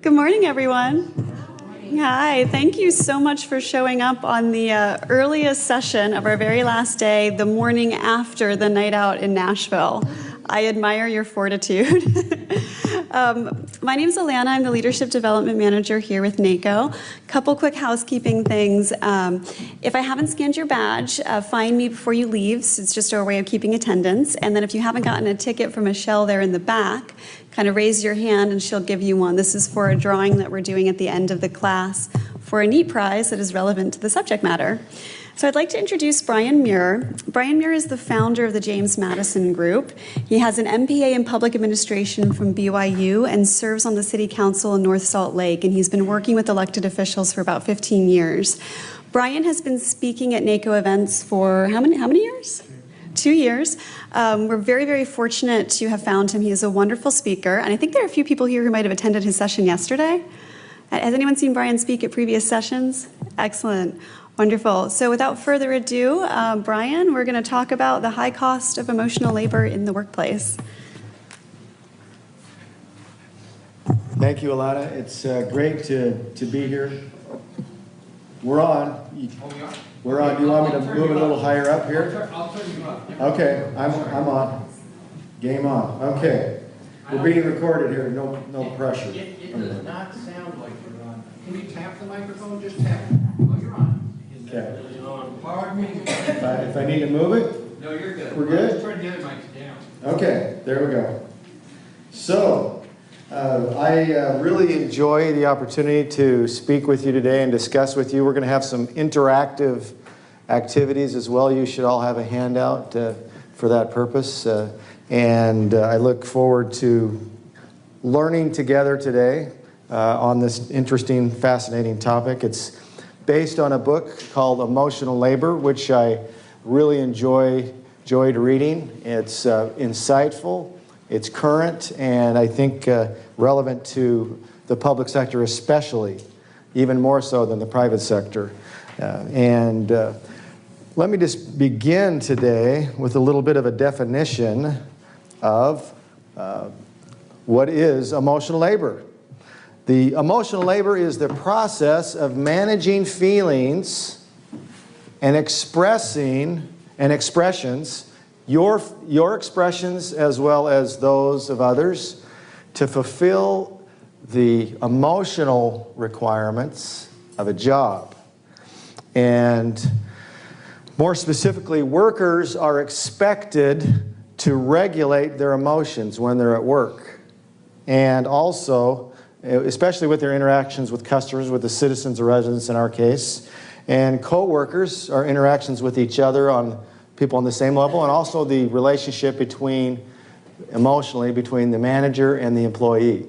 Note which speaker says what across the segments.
Speaker 1: Good morning, everyone. Hi, thank you so much for showing up on the earliest session of our very last day, the morning after the night out in Nashville. I admire your fortitude. My name's Alana. I'm the Leadership Development Manager here with NACo. Couple quick housekeeping things. If I haven't scanned your badge, find me before you leave. It's just our way of keeping attendance. And then if you haven't gotten a ticket from Michelle there in the back, kind of raise your hand and she'll give you one. This is for a drawing that we're doing at the end of the class for a neat prize that is relevant to the subject matter. So I'd like to introduce Brian Muir. Brian Muir is the founder of the James Madison Group. He has an MPA in Public Administration from BYU and serves on the City Council in North Salt Lake, and he's been working with elected officials for about 15 years. Brian has been speaking at NACo events for how many years? 2 years. We're very, very fortunate to have found him. He is a wonderful speaker, and I think there are a few people here who might have attended his session yesterday. Has anyone seen Brian speak at previous sessions? Excellent. Wonderful. So without further ado, Brian, we're going to talk about the high cost of emotional labor in the workplace.
Speaker 2: Thank you, Alana. It's great to be here. We're on. We're on. Do you want me to move a little higher up here?
Speaker 3: I'll turn you up.
Speaker 2: Okay, I'm on. Game on. Okay. We're being recorded here. No pressure.
Speaker 3: It does not sound like you're on. Can you tap the microphone? Just tap it. Oh, you're on.
Speaker 2: Okay.
Speaker 3: Pardon me.
Speaker 2: If I need to move it?
Speaker 3: No, you're good.
Speaker 2: We're good?
Speaker 3: Let's turn the other mics down.
Speaker 2: Okay, there we go. So, I really enjoy the opportunity to speak with you today and discuss with you. We're going to have some interactive activities as well. You should all have a handout for that purpose. And I look forward to learning together today on this interesting, fascinating topic. It's based on a book called Emotional Labor, which I really enjoyed reading. It's insightful, it's current, and I think relevant to the public sector especially, even more so than the private sector. Let me just begin today with a little bit of a definition of what is emotional labor. The emotional labor is the process of managing feelings and expressing and expressions, your expressions as well as those of others, to fulfill the emotional requirements of a job. And more specifically, workers are expected to regulate their emotions when they're at work. And also, especially with their interactions with customers, with the citizens or residents in our case, and co-workers, our interactions with each other, on people on the same level, and also the relationship emotionally between the manager and the employee.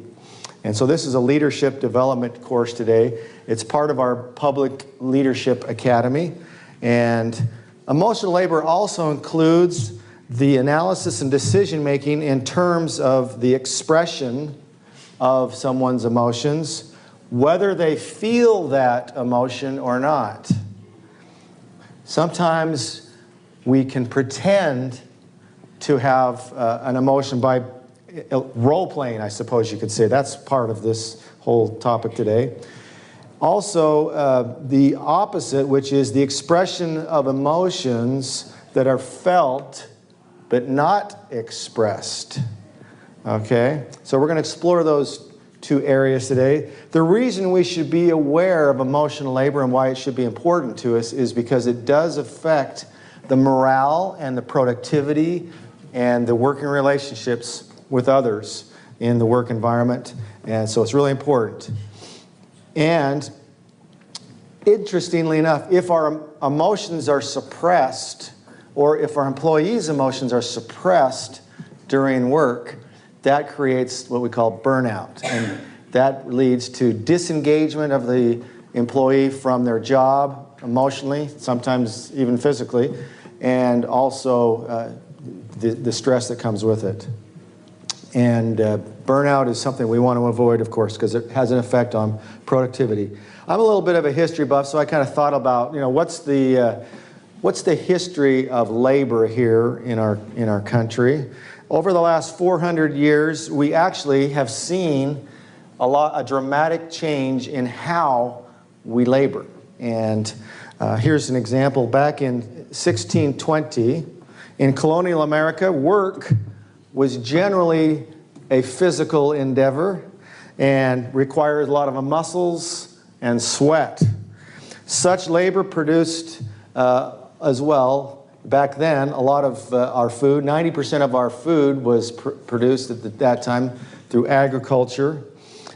Speaker 2: And so this is a leadership development course today. It's part of our Public Leadership Academy. And emotional labor also includes the analysis and decision making in terms of the expression of someone's emotions, whether they feel that emotion or not. Sometimes we can pretend to have an emotion by role-playing, I suppose you could say. That's part of this whole topic today. Also, the opposite, which is the expression of emotions that are felt but not expressed. Okay, so we're going to explore those two areas today. The reason we should be aware of emotional labor and why it should be important to us is because it does affect the morale and the productivity and the working relationships with others in the work environment. And so it's really important. And interestingly enough, if our emotions are suppressed, or if our employees' emotions are suppressed during work, that creates what we call burnout. And that leads to disengagement of the employee from their job emotionally, sometimes even physically, and also the stress that comes with it. And burnout is something we want to avoid, of course, because it has an effect on productivity. I'm a little bit of a history buff, so I kind of thought about, what's the history of labor here in our country. Over the last 400 years, we actually have seen a dramatic change in how we labor. And here's an example. Back in 1620, in colonial America, work was generally a physical endeavor and required a lot of muscles and sweat. Such labor produced as well, back then, a lot of our food, 90% of our food was produced at that time through agriculture.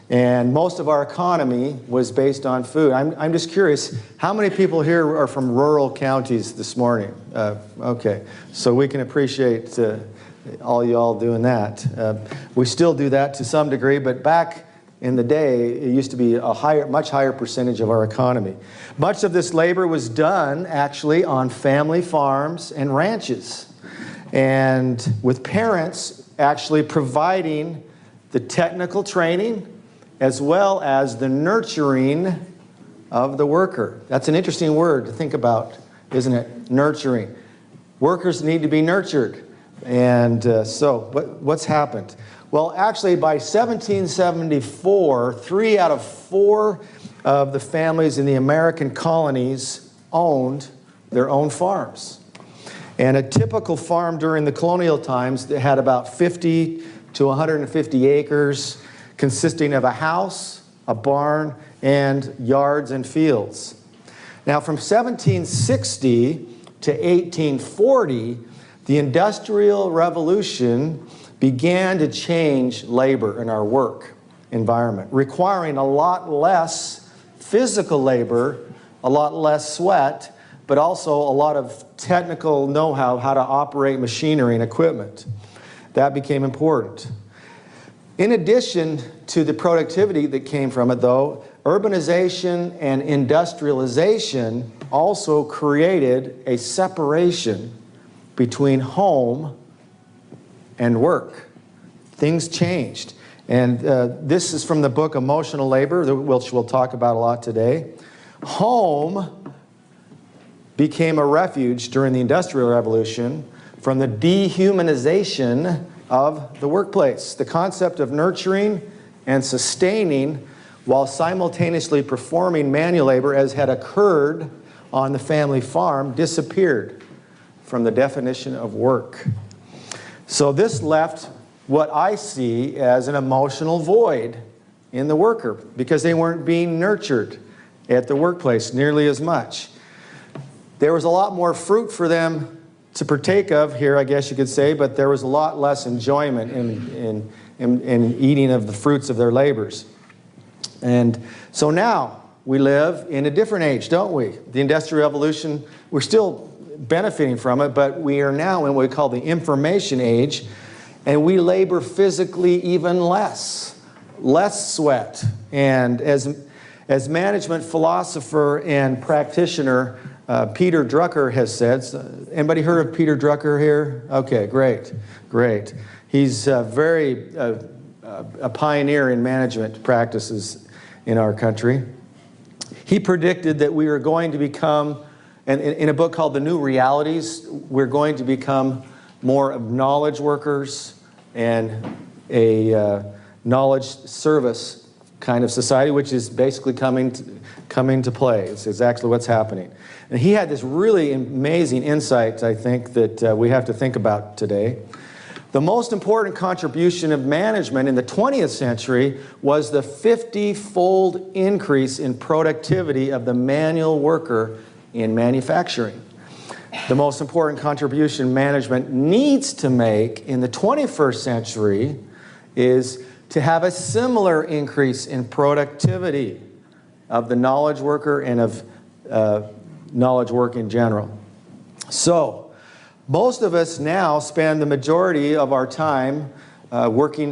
Speaker 2: And most of our economy was based on food. I'm just curious, how many people here are from rural counties this morning? Okay, so we can appreciate all y'all doing that. We still do that to some degree, but back in the day, it used to be a much higher percentage of our economy. Much of this labor was done actually on family farms and ranches, and with parents actually providing the technical training as well as the nurturing of the worker. That's an interesting word to think about, isn't it? Nurturing. Workers need to be nurtured. And so what's happened? Well, actually, by 1774, 3 out of 4 of the families in the American colonies owned their own farms. And a typical farm during the colonial times that had about 50 to 150 acres, consisting of a house, a barn, and yards and fields. Now, from 1760 to 1840, the Industrial Revolution began to change labor in our work environment, requiring a lot less physical labor, a lot less sweat, but also a lot of technical know-how, how to operate machinery and equipment. That became important. In addition to the productivity that came from it, though, urbanization and industrialization also created a separation between home and work. Things changed. And this is from the book Emotional Labor, which we'll talk about a lot today. Home became a refuge during the Industrial Revolution from the dehumanization of the workplace. The concept of nurturing and sustaining while simultaneously performing manual labor, as had occurred on the family farm, disappeared from the definition of work. So this left what I see as an emotional void in the worker because they weren't being nurtured at the workplace nearly as much. There was a lot more fruit for them to partake of here, I guess you could say, but there was a lot less enjoyment in eating of the fruits of their labors. And so now we live in a different age, don't we? The Industrial Revolution, we're still benefiting from it, but we are now in what we call the information age, and we labor physically even less sweat. And as management philosopher and practitioner Peter Drucker has said, anybody heard of Peter Drucker here? Okay, great. He's a pioneer in management practices in our country. He predicted that we are going to become, and in a book called The New Realities, we're going to become more of knowledge workers and a knowledge service kind of society, which is basically coming to play. It's exactly what's happening. And he had this really amazing insight, I think, that we have to think about today. The most important contribution of management in the 20th century was the 50-fold increase in productivity of the manual worker in manufacturing. The most important contribution management needs to make in the 21st century is to have a similar increase in productivity of the knowledge worker and of knowledge work in general. So, most of us now spend the majority of our time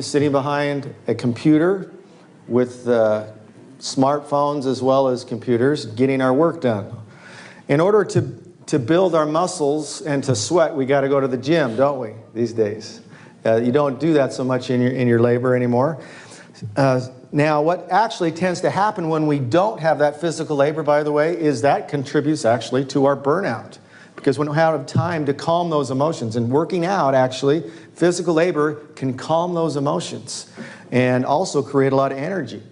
Speaker 2: sitting behind a computer with smartphones as well as computers, getting our work done. In order to build our muscles and to sweat, we got to go to the gym, don't we, these days? You don't do that so much in your labor anymore. Now, what actually tends to happen when we don't have that physical labor, by the way, is that contributes actually to our burnout. Because we don't have time to calm those emotions. And working out, actually, physical labor can calm those emotions and also create a lot of energy.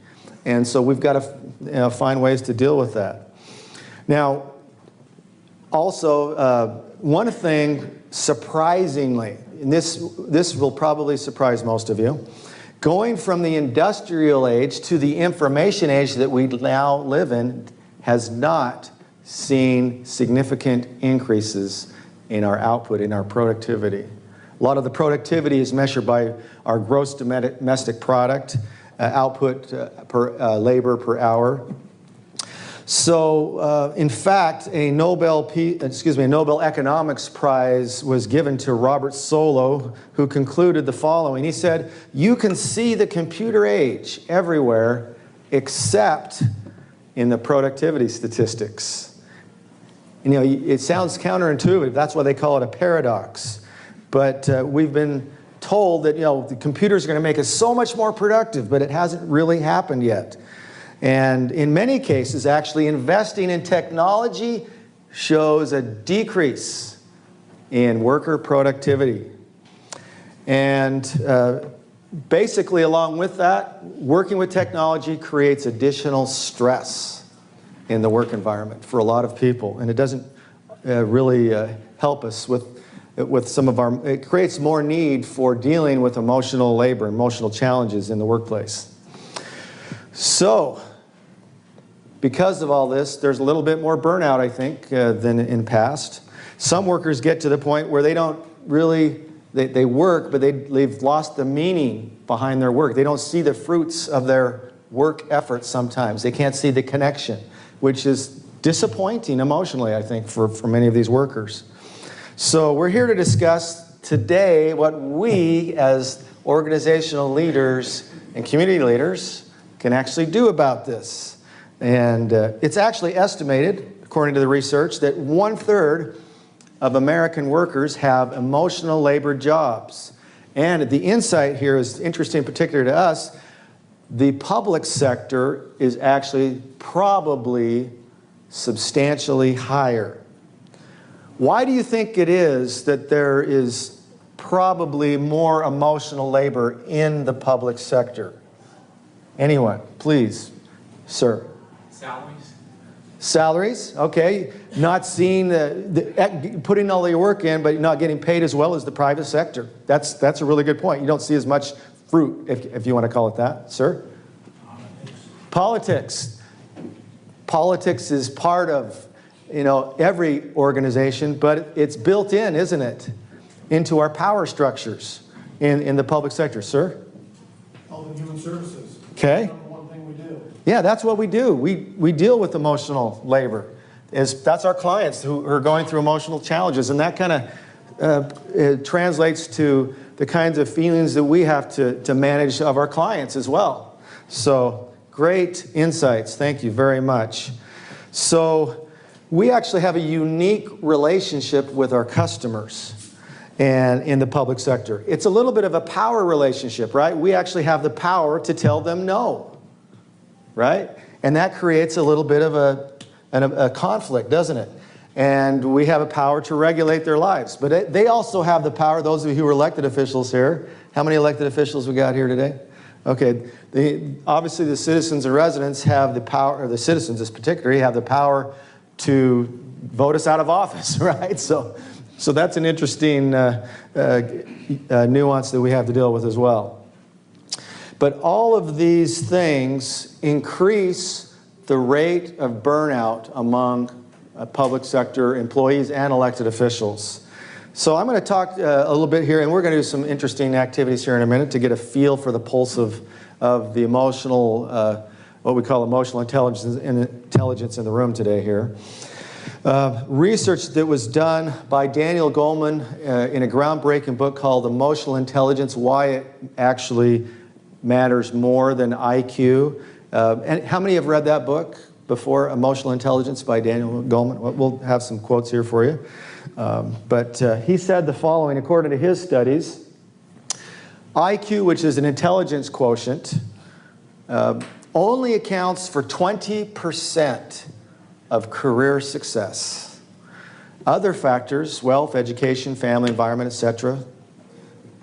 Speaker 2: And so we've got to find ways to deal with that. Now, also, one thing surprisingly, and this will probably surprise most of you, going from the industrial age to the information age that we now live in has not seen significant increases in our output, in our productivity. A lot of the productivity is measured by our gross domestic product, output per labor per hour. So, in fact, a Nobel Economics Prize was given to Robert Solow, who concluded the following. He said, "You can see the computer age everywhere except in the productivity statistics." You know, it sounds counterintuitive. That's why they call it a paradox. But we've been told that, you know, the computers are going to make us so much more productive, but it hasn't really happened yet. And in many cases, actually investing in technology shows a decrease in worker productivity. And basically, along with that, working with technology creates additional stress in the work environment for a lot of people. And it doesn't really help us with some of our, it creates more need for dealing with emotional labor, emotional challenges in the workplace. So, because of all this, there's a little bit more burnout, I think, than in past. Some workers get to the point where they don't really, they work, but they've lost the meaning behind their work. They don't see the fruits of their work efforts sometimes. They can't see the connection, which is disappointing emotionally, I think, for many of these workers. So we're here to discuss today what we as organizational leaders and community leaders can actually do about this. And it's actually estimated, according to the research, that 1/3 of American workers have emotional labor jobs. And the insight here is interesting, particular to us. The public sector is actually probably substantially higher. Why do you think it is that there is probably more emotional labor in the public sector? Anyone, please, sir.
Speaker 3: Salaries?
Speaker 2: Salaries, okay. Not seeing putting all the work in, but not getting paid as well as the private sector. That's a really good point. You don't see as much fruit, if you want to call it that, sir. Politics. Politics is part of, you know, every organization, but it's built in, isn't it, into our power structures in the public sector, sir.
Speaker 4: Health and Human Services.
Speaker 2: Okay. Yeah, that's what we do. We deal with emotional labor. That's our clients who are going through emotional challenges, and that kind of translates to the kinds of feelings that we have to manage of our clients as well. So great insights. Thank you very much. So we actually have a unique relationship with our customers and in the public sector. It's a little bit of a power relationship, right? We actually have the power to tell them no. Right? And that creates a little bit of a conflict, doesn't it? And we have a power to regulate their lives. But they also have the power, those of you who are elected officials here. How many elected officials we got here today? Okay. Obviously, the citizens and residents have the power, or the citizens in particular, have the power to vote us out of office, right? So that's an interesting nuance that we have to deal with as well. But all of these things increase the rate of burnout among public sector employees and elected officials. So I'm going to talk a little bit here, and we're going to do some interesting activities here in a minute to get a feel for the pulse of the emotional, what we call emotional intelligence in the room today here. Research that was done by Daniel Goleman in a groundbreaking book called Emotional Intelligence, Why It Actually Matters More Than IQ. And how many have read that book before, Emotional Intelligence by Daniel Goleman? We'll have some quotes here for you. But he said the following, according to his studies, IQ, which is an intelligence quotient, only accounts for 20% of career success. Other factors, wealth, education, family, environment, etc.,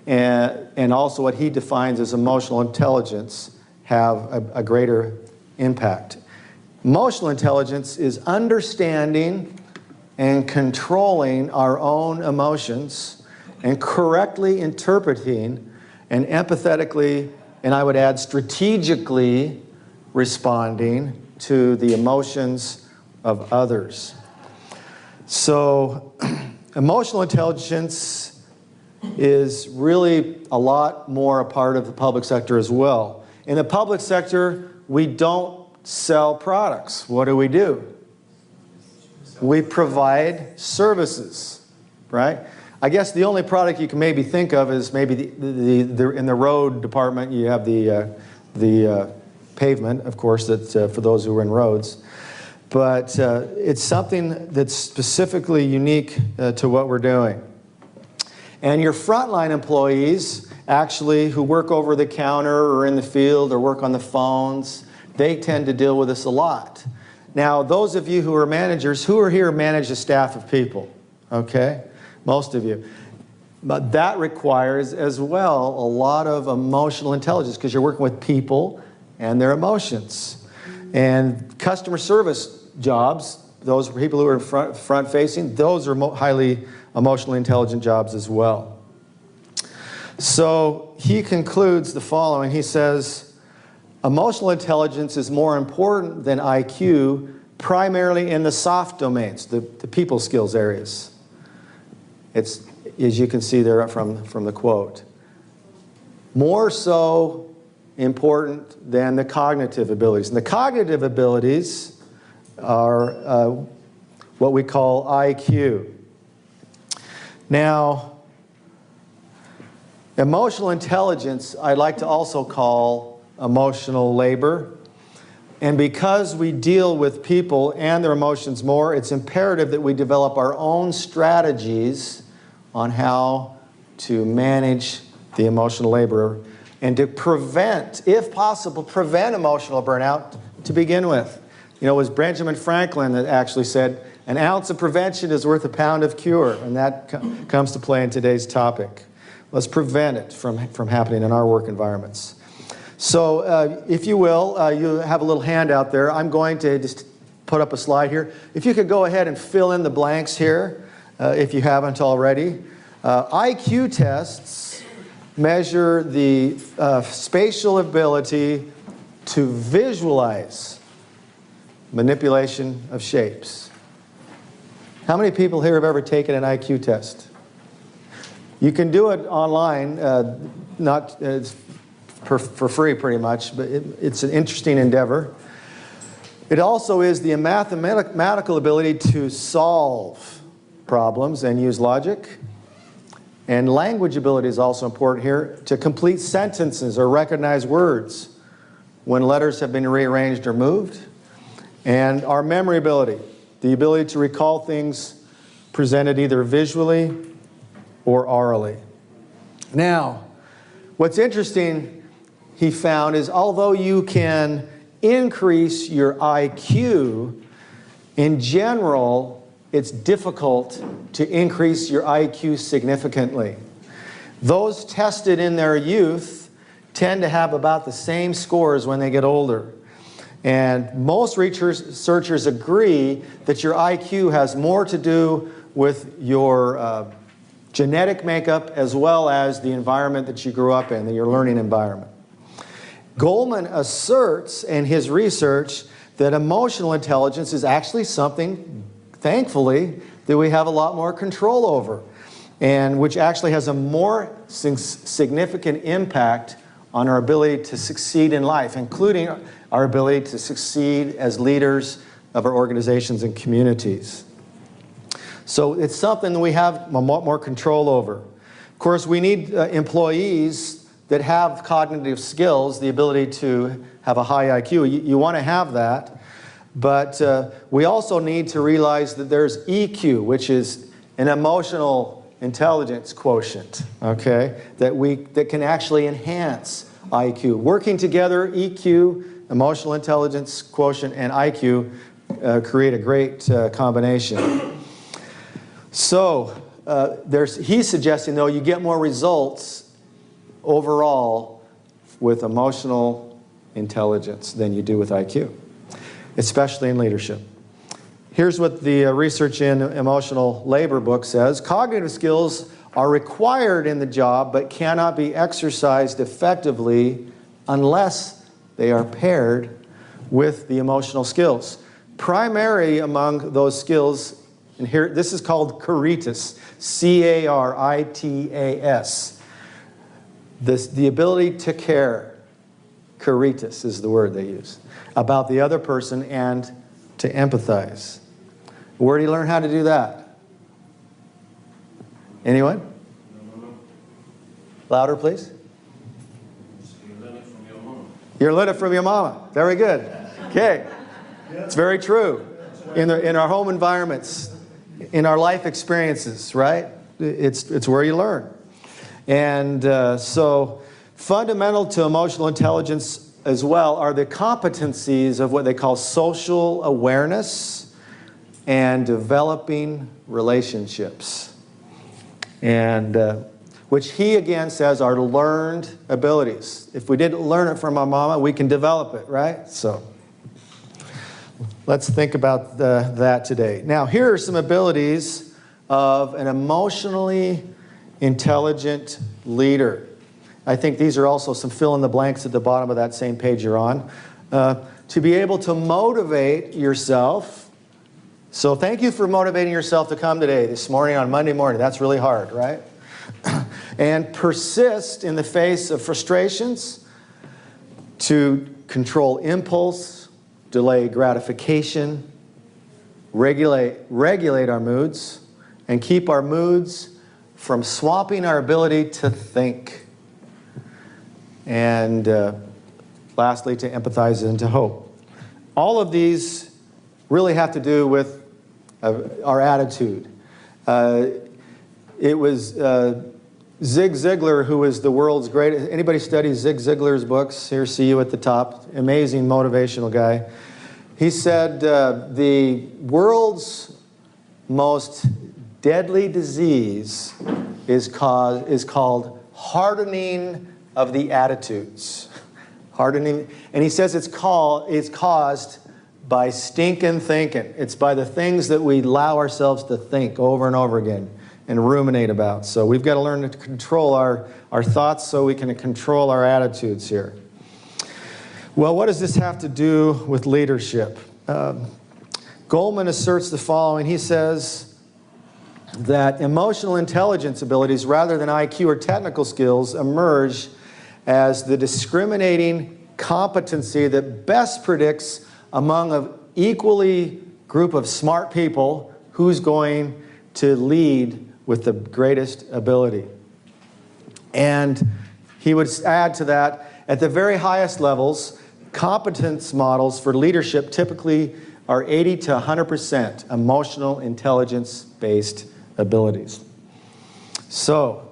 Speaker 2: and also what he defines as emotional intelligence have a greater impact. Emotional intelligence is understanding and controlling our own emotions and correctly interpreting and empathetically, and I would add strategically responding to the emotions of others. So emotional intelligence is really a lot more a part of the public sector as well. In the public sector, we don't sell products. What do? We provide services, right? I guess the only product you can maybe think of is maybe in the road department, you have the pavement, of course, that's for those who are in roads. But it's something that's specifically unique to what we're doing. And your frontline employees, actually, who work over the counter or in the field or work on the phones, they tend to deal with this a lot. Now, those of you who are managers, who are here manage a staff of people? Okay? Most of you. But that requires as well a lot of emotional intelligence because you're working with people and their emotions. And customer service jobs, those people who are front-facing, those are highly emotionally intelligent jobs as well. So he concludes the following. He says, emotional intelligence is more important than IQ, primarily in the soft domains, the people skills areas. It's, as you can see there from the quote, more so important than the cognitive abilities. And the cognitive abilities are what we call IQ. Now, emotional intelligence, I'd like to also call emotional labor. And because we deal with people and their emotions more, it's imperative that we develop our own strategies on how to manage the emotional labor and to prevent, if possible, prevent emotional burnout to begin with. You know, it was Benjamin Franklin that actually said, an ounce of prevention is worth a pound of cure, and that comes to play in today's topic. Let's prevent it from happening in our work environments. So if you will, you have a little handout there. I'm going to just put up a slide here. If you could go ahead and fill in the blanks here, if you haven't already. IQ tests measure the spatial ability to visualize manipulation of shapes. How many people here have ever taken an IQ test? You can do it online, for free pretty much, but it's an interesting endeavor. It also is the mathematical ability to solve problems and use logic. And language ability is also important here, to complete sentences or recognize words when letters have been rearranged or moved. And our memory ability, the ability to recall things presented either visually or orally. Now, what's interesting, he found, is although you can increase your IQ, in general, it's difficult to increase your IQ significantly. Those tested in their youth tend to have about the same scores when they get older. And most researchers agree that your IQ has more to do with your genetic makeup as well as the environment that you grew up in, your learning environment. Goldman asserts in his research that emotional intelligence is actually something, thankfully, that we have a lot more control over, and which actually has a more significant impact on our ability to succeed in life, including our ability to succeed as leaders of our organizations and communities. So it's something that we have a lot more control over. Of course, we need employees that have cognitive skills, the ability to have a high IQ. You want to have that, but we also need to realize that there's EQ, which is an emotional intelligence quotient, okay, that can actually enhance IQ. Working together, EQ, emotional intelligence quotient, and IQ create a great combination. So he's suggesting, though, you get more results overall with emotional intelligence than you do with IQ, especially in leadership. Here's what the research in emotional labor book says. Cognitive skills are required in the job but cannot be exercised effectively unless they are paired with the emotional skills. Primary among those skills, and here this is called caritas, C-A-R-I-T-A-S. The ability to care, caritas is the word they use, about the other person and to empathize. Where do you learn how to do that? Anyone? Louder, please.
Speaker 3: You learn it from your mom.
Speaker 2: You learn it from your mama. Very good. Okay. It's very true. In our home environments, in our life experiences, right? It's where you learn. And so fundamental to emotional intelligence as well are the competencies of what they call social awareness and developing relationships. And which he again says are learned abilities. If we didn't learn it from our mama, we can develop it, right? So let's think about that today. Now, here are some abilities of an emotionally intelligent leader. I think these are also some fill in the blanks at the bottom of that same page you're on. To be able to motivate yourself. So thank you for motivating yourself to come today, this morning on Monday morning. That's really hard, right? And persist in the face of frustrations, to control impulse, delay gratification, regulate our moods, and keep our moods from swamping our ability to think. And lastly, to empathize and to hope. All of these really have to do with our attitude. It was Zig Ziglar, who is the world's greatest. Anybody study Zig Ziglar's books? Here, see you at the top. Amazing motivational guy. He said the world's most deadly disease is called hardening of the attitudes. Hardening, and he says it's caused by stinking thinking. It's by the things that we allow ourselves to think over and over again and ruminate about. So we've got to learn to control our thoughts so we can control our attitudes here. Well, what does this have to do with leadership? Goldman asserts the following. He says that emotional intelligence abilities, rather than IQ or technical skills, emerge as the discriminating competency that best predicts among an equally group of smart people who's going to lead with the greatest ability. And he would add to that, at the very highest levels, competence models for leadership typically are 80 to 100% emotional intelligence-based abilities. So,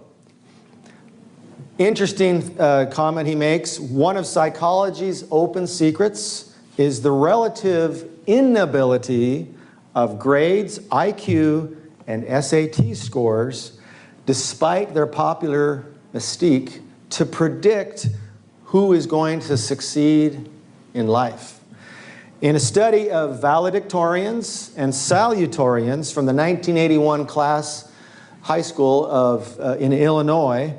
Speaker 2: interesting comment he makes. One of psychology's open secrets is the relative inability of grades, IQ, and SAT scores, despite their popular mystique, to predict who is going to succeed in life. In a study of valedictorians and salutatorians from the 1981 class high school in Illinois,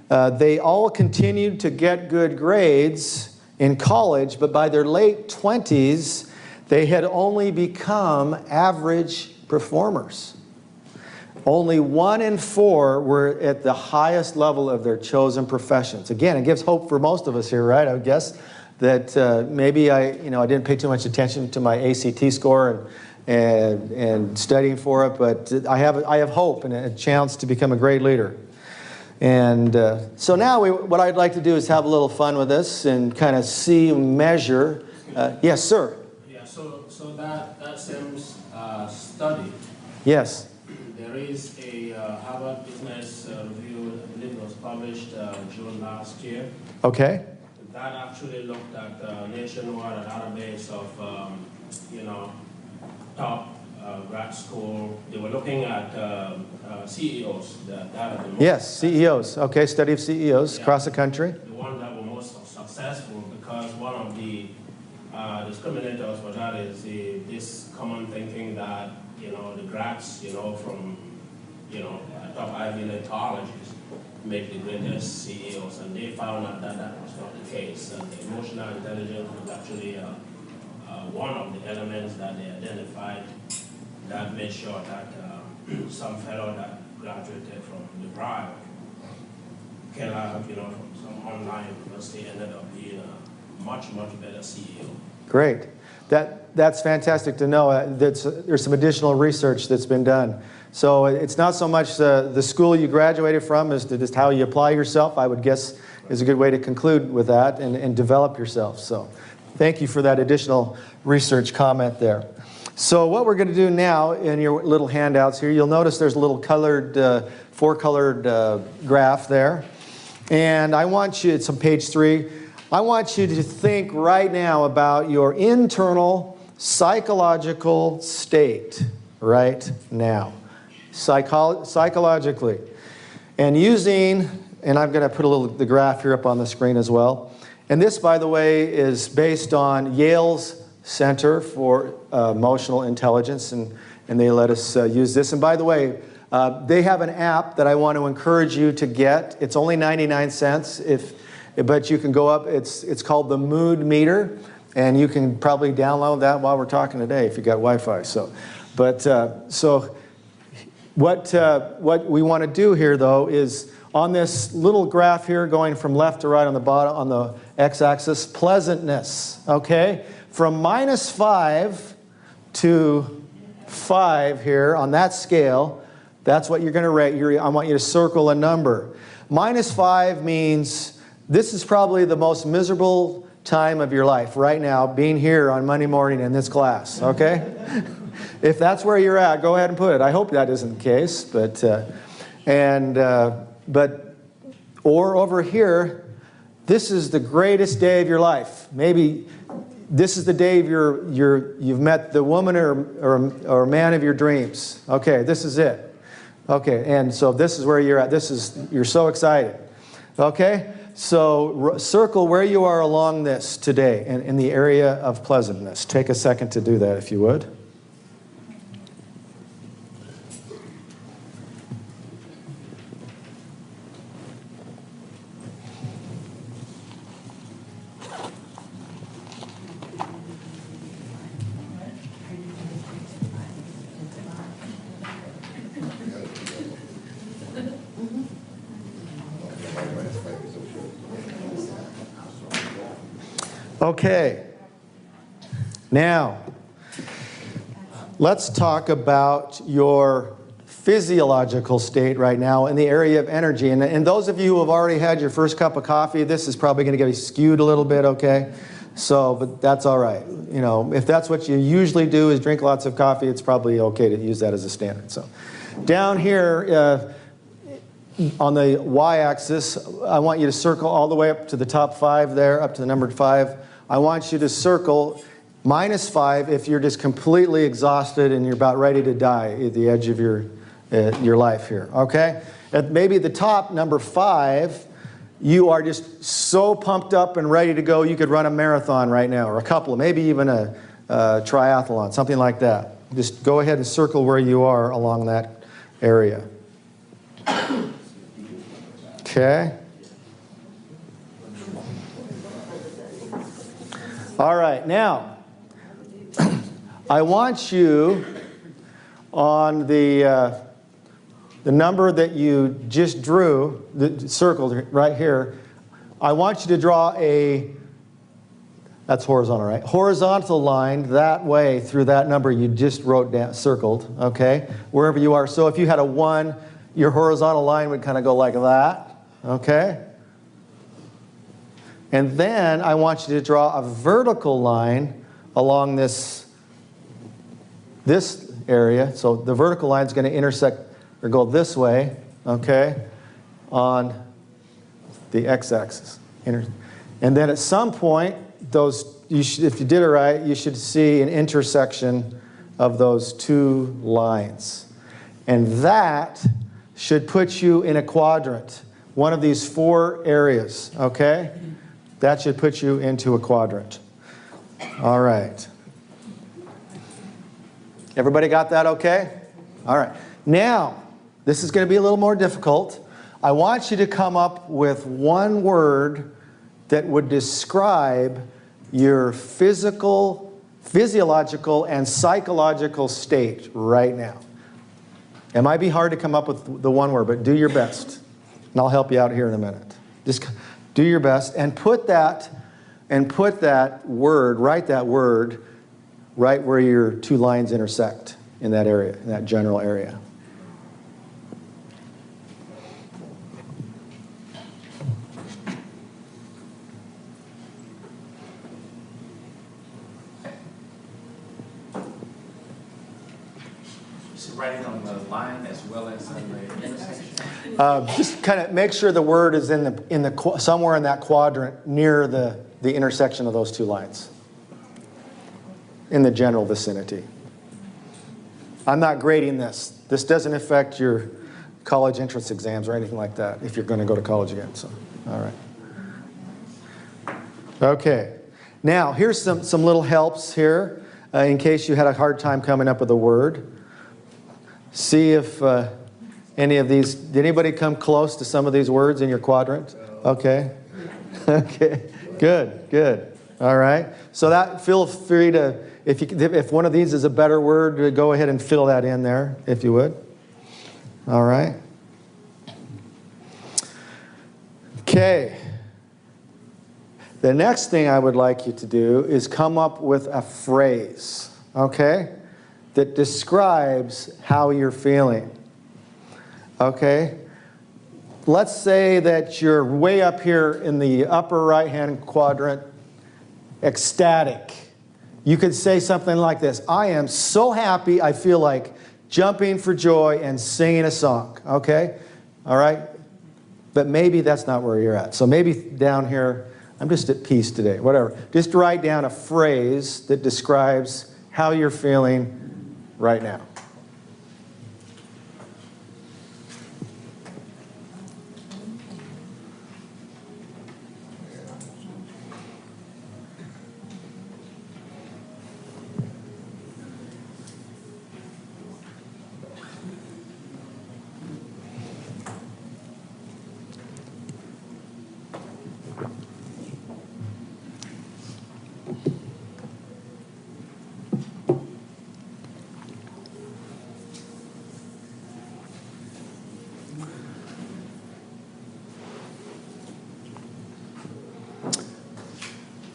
Speaker 2: they all continued to get good grades in college, but by their late 20s, they had only become average performers. Only 1 in 4 were at the highest level of their chosen professions. Again, it gives hope for most of us here, right? I would guess that maybe I didn't pay too much attention to my ACT score and studying for it, but I have hope and a chance to become a great leader. And so now what I'd like to do is have a little fun with this and kind of measure. Yes, sir.
Speaker 3: Yeah, so that same study.
Speaker 2: Yes.
Speaker 3: There is a Harvard Business Review, I believe it was published June last year.
Speaker 2: Okay.
Speaker 3: That actually looked at nationwide a database of, top grad school. They were looking at CEOs.
Speaker 2: Yes, CEOs. Okay, study of CEOs across the country.
Speaker 3: The ones that were most successful, because one of else for that is this common thinking that, the grads, from, top Ivy League colleges make the greatest CEOs, and they found out that that was not the case. And the emotional intelligence was actually one of the elements that they identified that made sure that some fellow that graduated from the Bribe, from some online university, ended up being a much, much better CEO.
Speaker 2: Great. That's fantastic to know. There's some additional research that's been done. So it's not so much the school you graduated from as to just how you apply yourself, I would guess is a good way to conclude with that and develop yourself. So thank you for that additional research comment there. So what we're going to do now in your little handouts here, you'll notice there's a little colored, four-colored graph there. And I want you, it's on page 3, I want you to think right now about your internal psychological state right now. Psychologically. And using, and I'm going to put the graph here up on the screen as well. And this, by the way, is based on Yale's Center for Emotional Intelligence, and they let us use this. And by the way, they have an app that I want to encourage you to get. It's only 99 cents, but you can go up. It's called the Mood Meter, and you can probably download that while we're talking today if you got Wi-Fi. So what we want to do here, though, is on this little graph here, going from left to right on the bottom on the x-axis, pleasantness. Okay, from -5 to 5 here on that scale. That's what you're going to rate. I want you to circle a number. -5 means this is probably the most miserable time of your life right now, being here on Monday morning in this class, okay? If that's where you're at, go ahead and put it. I hope that isn't the case, or over here, this is the greatest day of your life. Maybe this is the day of you've met the woman or man of your dreams. Okay, this is it. Okay, and so this is where you're at. You're so excited. Okay, so circle where you are along this today in the area of pleasantness. Take a second to do that if you would. Okay, now let's talk about your physiological state right now in the area of energy. And those of you who have already had your first cup of coffee, this is probably going to get skewed a little bit, okay? But that's all right. If that's what you usually do is drink lots of coffee, it's probably okay to use that as a standard. So down here, on the y-axis, I want you to circle all the way up to the top 5 there, up to the number 5. I want you to circle -5 if you're just completely exhausted and you're about ready to die at the edge of your life here, okay? At maybe the top, number 5, you are just so pumped up and ready to go, you could run a marathon right now, or a couple, maybe even a triathlon, something like that. Just go ahead and circle where you are along that area. Okay. All right, now, I want you on the number that you just drew, circled right here, I want you to draw that's horizontal, right? Horizontal line that way through that number you just wrote down, circled, okay? Wherever you are. So if you had a 1, your horizontal line would kind of go like that, okay? And then I want you to draw a vertical line along this area. So the vertical line is going to intersect or go this way, okay, on the x-axis. And then at some point, if you did it right, you should see an intersection of those 2 lines. And that should put you in a quadrant, one of these 4 areas, okay? That should put you into a quadrant. All right. Everybody got that okay? All right. Now, this is going to be a little more difficult. I want you to come up with one word that would describe your physiological, and psychological state right now. It might be hard to come up with the one word, but do your best. And I'll help you out here in a minute. Just do your best and put that word, write that word right where your two lines intersect in that area, in that general area.
Speaker 5: Writing on the line as well as on the intersection?
Speaker 2: Just kind of make sure the word is somewhere in that quadrant near the intersection of those two lines, in the general vicinity. I'm not grading this. This doesn't affect your college entrance exams or anything like that if you're going to go to college again. So, all right. Okay. Now, here's some little helps here in case you had a hard time coming up with a word. See if any of these, did anybody come close to some of these words in your quadrant? Okay. Okay. Good. All right. So that, feel free to, if one of these is a better word, go ahead and fill that in there, if you would. All right. Okay. The next thing I would like you to do is come up with a phrase, okay, that describes how you're feeling. Okay? Let's say that you're way up here in the upper right-hand quadrant, ecstatic. You could say something like this: I am so happy, I feel like jumping for joy and singing a song. Okay? All right? But maybe that's not where you're at. So maybe down here, I'm just at peace today, whatever. Just write down a phrase that describes how you're feeling right now.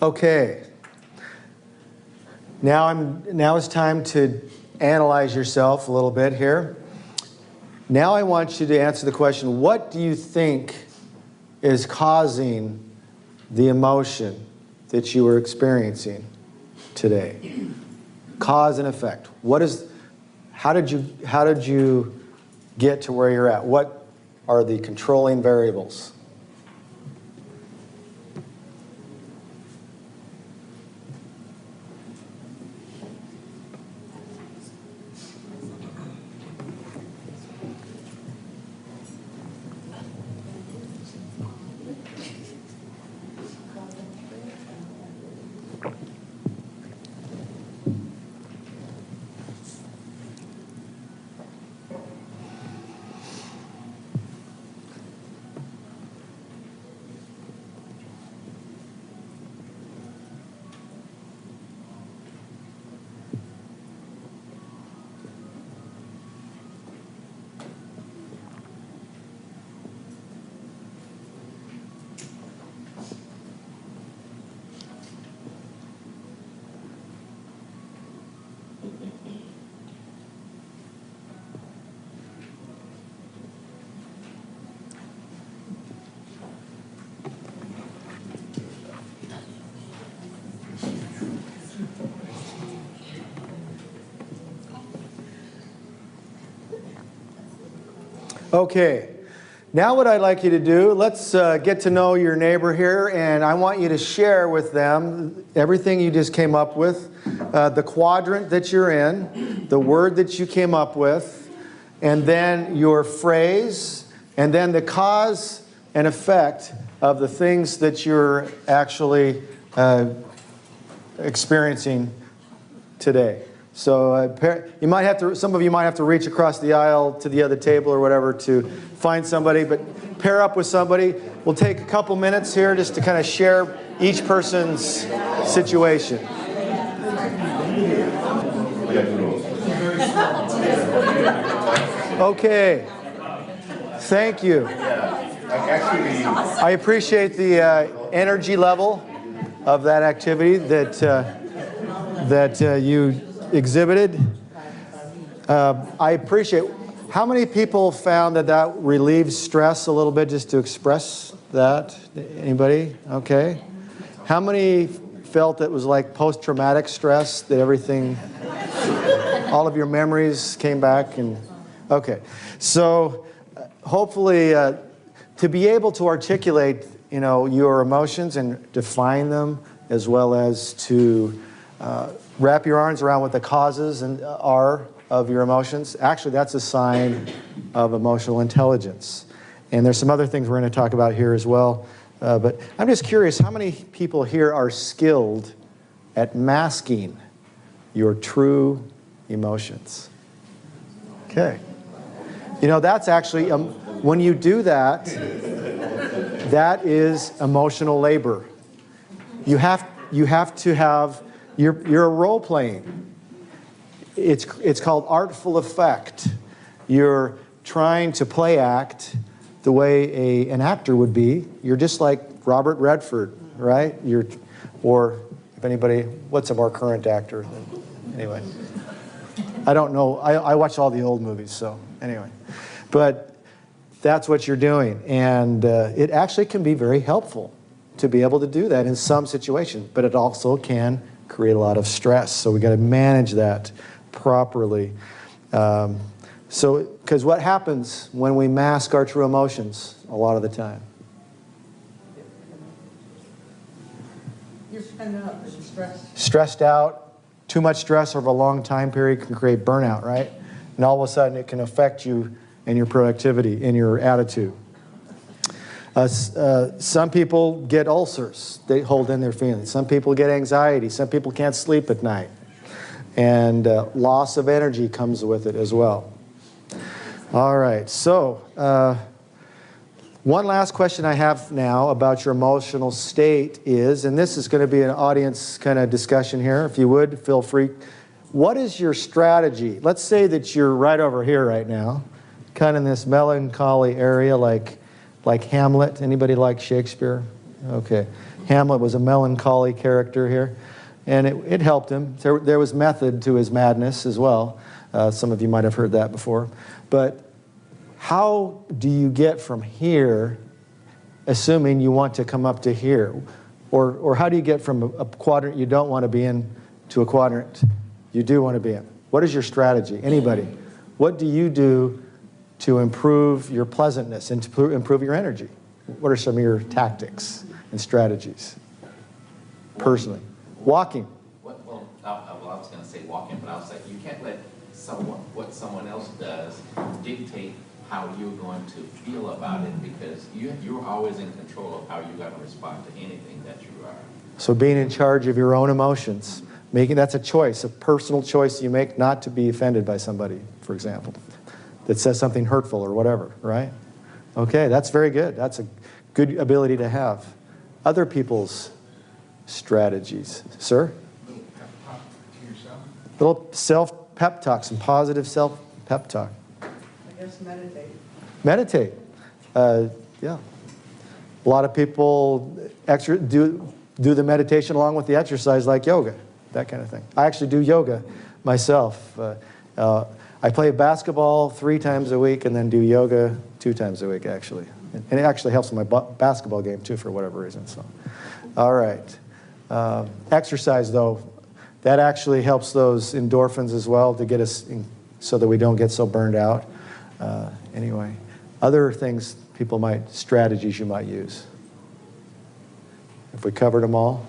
Speaker 2: Okay. Now it's time to analyze yourself a little bit here. Now I want you to answer the question, what do you think is causing the emotion that you were experiencing today? Cause and effect. How did you get to where you're at? What are the controlling variables? Okay, now what I'd like you to do, let's get to know your neighbor here, and I want you to share with them everything you just came up with, the quadrant that you're in, the word that you came up with, and then your phrase, and then the cause and effect of the things that you're actually experiencing today. So you might have to, some of you might have to reach across the aisle to the other table or whatever to find somebody, but pair up with somebody. We'll take a couple minutes here just to kind of share each person's situation. Okay. Thank you. I appreciate the energy level of that activity that you exhibited. I appreciate. How many people found that relieves stress a little bit just to express that? Anybody? Okay. How many felt it was like post-traumatic stress, that everything, all of your memories came back? And okay. So hopefully to be able to articulate, your emotions and define them, as well as to wrap your arms around what the causes are of your emotions. Actually, that's a sign of emotional intelligence. And there's some other things we're going to talk about here as well. But I'm just curious, how many people here are skilled at masking your true emotions? Okay. That's actually, when you do that, that is emotional labor. You have to have, you're role-playing. It's called artful effect. You're trying to play act the way an actor would be. You're just like Robert Redford, right? Or if anybody, what's a more current actor? Anyway, I don't know. I watch all the old movies, so anyway. But that's what you're doing. And it actually can be very helpful to be able to do that in some situations, but it also can create a lot of stress. So we got to manage that properly. Because what happens when we mask our true emotions a lot of the time?
Speaker 6: You're spending up with stress.
Speaker 2: Stressed out, too much stress over a long time period can create burnout, right? And all of a sudden it can affect you in your productivity, in your attitude. Some people get ulcers. They hold in their feelings. Some people get anxiety. Some people can't sleep at night. And loss of energy comes with it as well. All right, so one last question I have now about your emotional state is, and this is going to be an audience kind of discussion here, if you would, feel free. What is your strategy? Let's say that you're right over here right now, kind of in this melancholy area like Hamlet. Anybody like Shakespeare? Okay. Hamlet was a melancholy character here, and it helped him. There was method to his madness as well. Some of you might have heard that before. But how do you get from here, assuming you want to come up to here? Or how do you get from a quadrant you don't want to be in to a quadrant you do want to be in? What is your strategy? Anybody? What do you do to improve your pleasantness and to improve your energy? What are some of your tactics and strategies? Personally. Walking.
Speaker 5: Well, I was going to say walking, but I was like, you can't let what someone else does dictate how you're going to feel about it, because you're always in control of how you're going to respond to anything that you are.
Speaker 2: So being in charge of your own emotions, that's a choice, a personal choice you make not to be offended by somebody, for example, that says something hurtful or whatever, right? Okay, that's very good. That's a good ability to have. Other people's strategies. Sir? Little self-pep talk, some positive self-pep talk.
Speaker 6: I guess meditate.
Speaker 2: Meditate. Yeah. A lot of people do the meditation along with the exercise, like yoga, that kind of thing. I actually do yoga myself. I play basketball 3 times a week and then do yoga 2 times a week, actually. And it actually helps with my basketball game, too, for whatever reason. So, all right. Exercise, though, that actually helps those endorphins as well to get us so that we don't get so burned out. Anyway, other things strategies you might use. If we covered them all.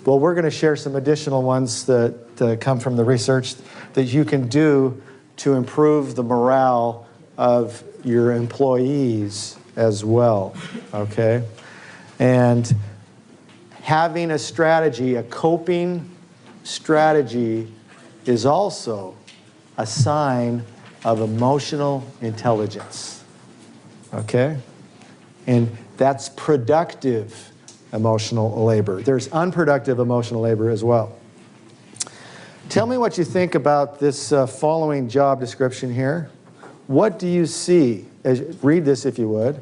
Speaker 2: Well, we're going to share some additional ones that come from the research that you can do to improve the morale of your employees as well, okay? And having a strategy, a coping strategy is also a sign of emotional intelligence. Okay? And that's productive emotional labor. There's unproductive emotional labor as well. Tell me what you think about this following job description here. What do you see? Read this if you would.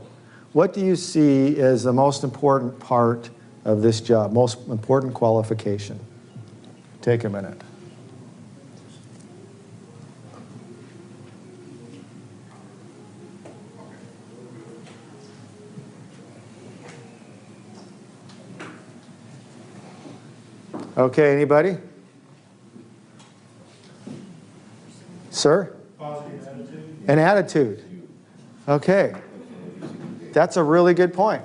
Speaker 2: What do you see as the most important part of this job, most important qualification? Take a minute. Okay, anybody? Sir?
Speaker 4: Positive attitude.
Speaker 2: An attitude. Okay. That's a really good point.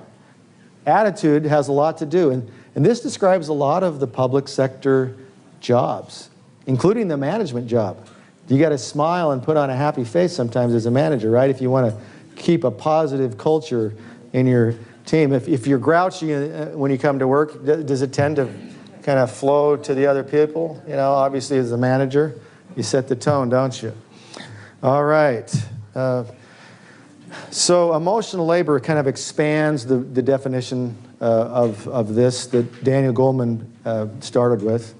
Speaker 2: Attitude has a lot to do, and this describes a lot of the public sector jobs, including the management job. You got to smile and put on a happy face sometimes as a manager, right? If you want to keep a positive culture in your team. If you're grouchy when you come to work, does it tend to kind of flow to the other people? You know, obviously as a manager, you set the tone, don't you? All right. So emotional labor kind of expands the definition of this that Daniel Goleman started with.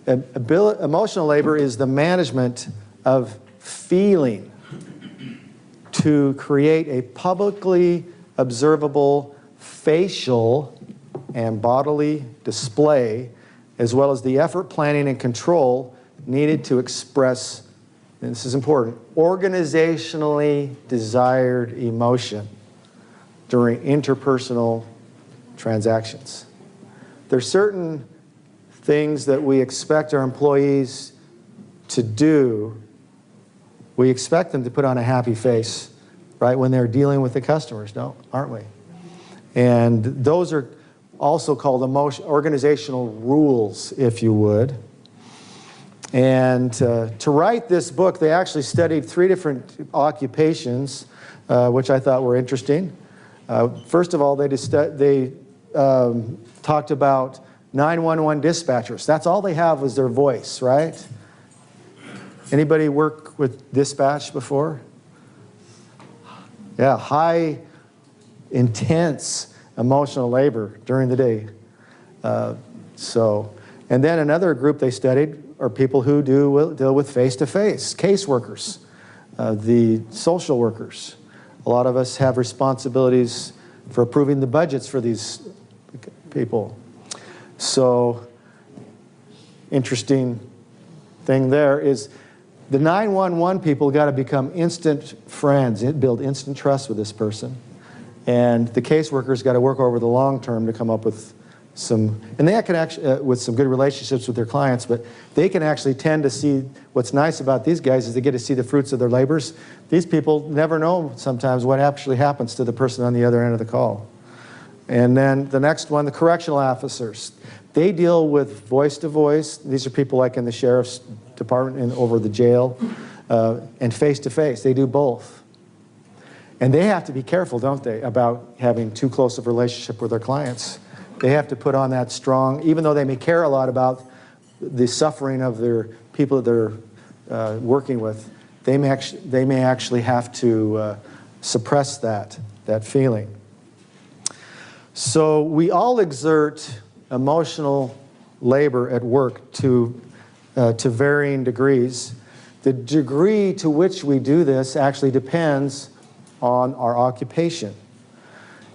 Speaker 2: Emotional labor is the management of feeling to create a publicly observable facial and bodily display, as well as the effort, planning, and control needed to express, and this is important, organizationally desired emotion during interpersonal transactions. There's certain things that we expect our employees to do. We expect them to put on a happy face, right, when they're dealing with the customers, aren't we? And those are also called organizational rules, if you would. And to write this book, they actually studied 3 different occupations, which I thought were interesting. First of all, they talked about 911 dispatchers. That's all they have was their voice, right? Anybody work with dispatch before? Yeah, high, intense emotional labor during the day. And then another group they studied are people who deal with face-to-face, caseworkers, the social workers. A lot of us have responsibilities for approving the budgets for these people. So, interesting thing there is the 911 people got to become instant friends, build instant trust with this person. And the caseworkers got to work over the long term to come up with some, and they can actually, with some good relationships with their clients, but they can actually tend to see, what's nice about these guys is they get to see the fruits of their labors. These people never know sometimes what actually happens to the person on the other end of the call. And then the next one, the correctional officers. They deal with voice-to-voice. These are people like in the sheriff's department and over the jail, and face-to-face. They do both. And they have to be careful, don't they, about having too close of a relationship with their clients. They have to put on that strong, even though they may care a lot about the suffering of their people that they're working with, they may actually have to suppress that feeling. So we all exert emotional labor at work to varying degrees. The degree to which we do this actually depends on our occupation.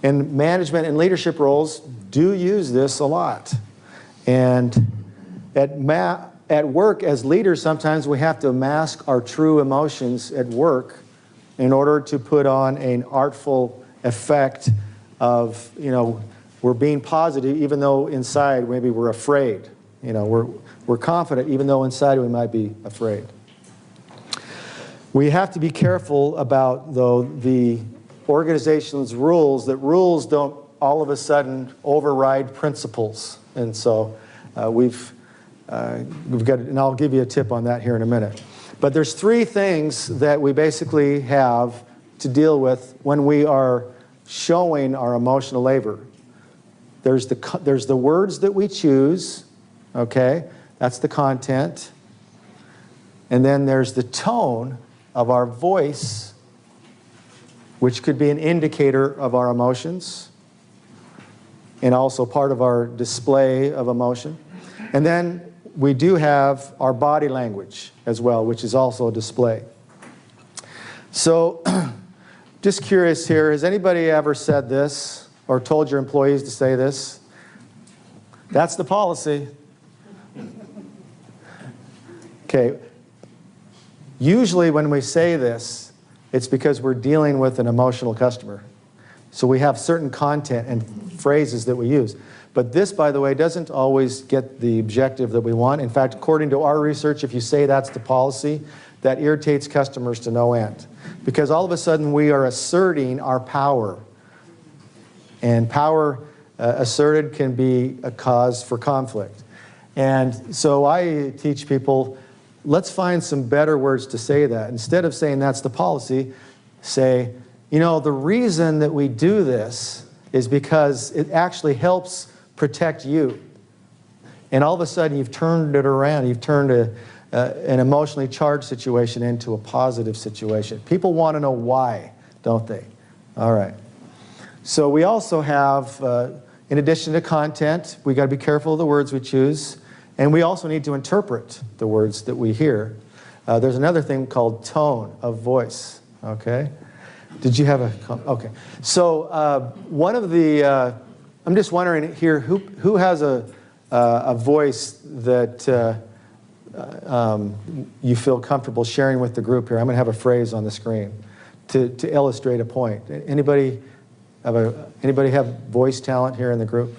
Speaker 2: And management and leadership roles do use this a lot. And at work as leaders, sometimes we have to mask our true emotions at work in order to put on an artful effect of, we're being positive even though inside maybe we're afraid. We're confident even though inside we might be afraid. We have to be careful about, though, the organization's rules, that rules don't all of a sudden override principles. And so we've got, and I'll give you a tip on that here in a minute. But there's 3 things that we basically have to deal with when we are showing our emotional labor. There's the words that we choose, okay? That's the content. And then there's the tone of our voice, which could be an indicator of our emotions and also part of our display of emotion. And then we do have our body language as well, which is also a display. So, just curious here, has anybody ever said this or told your employees to say this? That's the policy. Okay. Usually when we say this, it's because we're dealing with an emotional customer. So we have certain content and phrases that we use. But this, by the way, doesn't always get the objective that we want. In fact, according to our research, if you say that's the policy, that irritates customers to no end. Because all of a sudden we are asserting our power. And power asserted can be a cause for conflict. And so I teach people, let's find some better words to say that. Instead of saying that's the policy, say, you know, the reason that we do this is because it actually helps protect you. And all of a sudden you've turned it around. You've turned an emotionally charged situation into a positive situation. People want to know why, don't they? All right. So we also have, in addition to content, we got to be careful of the words we choose. And we also need to interpret the words that we hear. There's another thing called tone of voice. Okay? Did you have a... Okay. So one of the... I'm just wondering here, who has a voice that you feel comfortable sharing with the group here? I'm going to have a phrase on the screen to illustrate a point. Anybody have voice talent here in the group?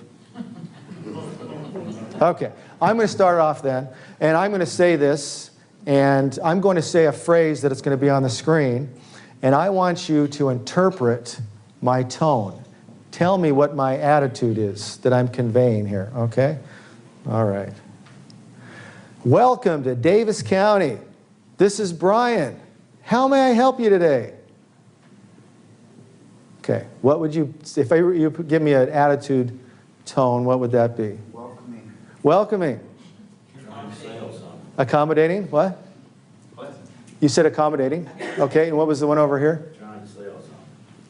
Speaker 2: Okay. I'm going to start off then, and I'm going to say this, and I'm going to say a phrase that is going to be on the screen, and I want you to interpret my tone. Tell me what my attitude is that I'm conveying here, okay? All right. Welcome to Davis County. This is Brian. How may I help you today? Okay, what would you, if you give me an attitude tone, what would that be?
Speaker 7: Welcoming.
Speaker 2: Welcoming. Accommodating, what? You said accommodating. Okay, and what was the one over here?
Speaker 7: Trying to sell something.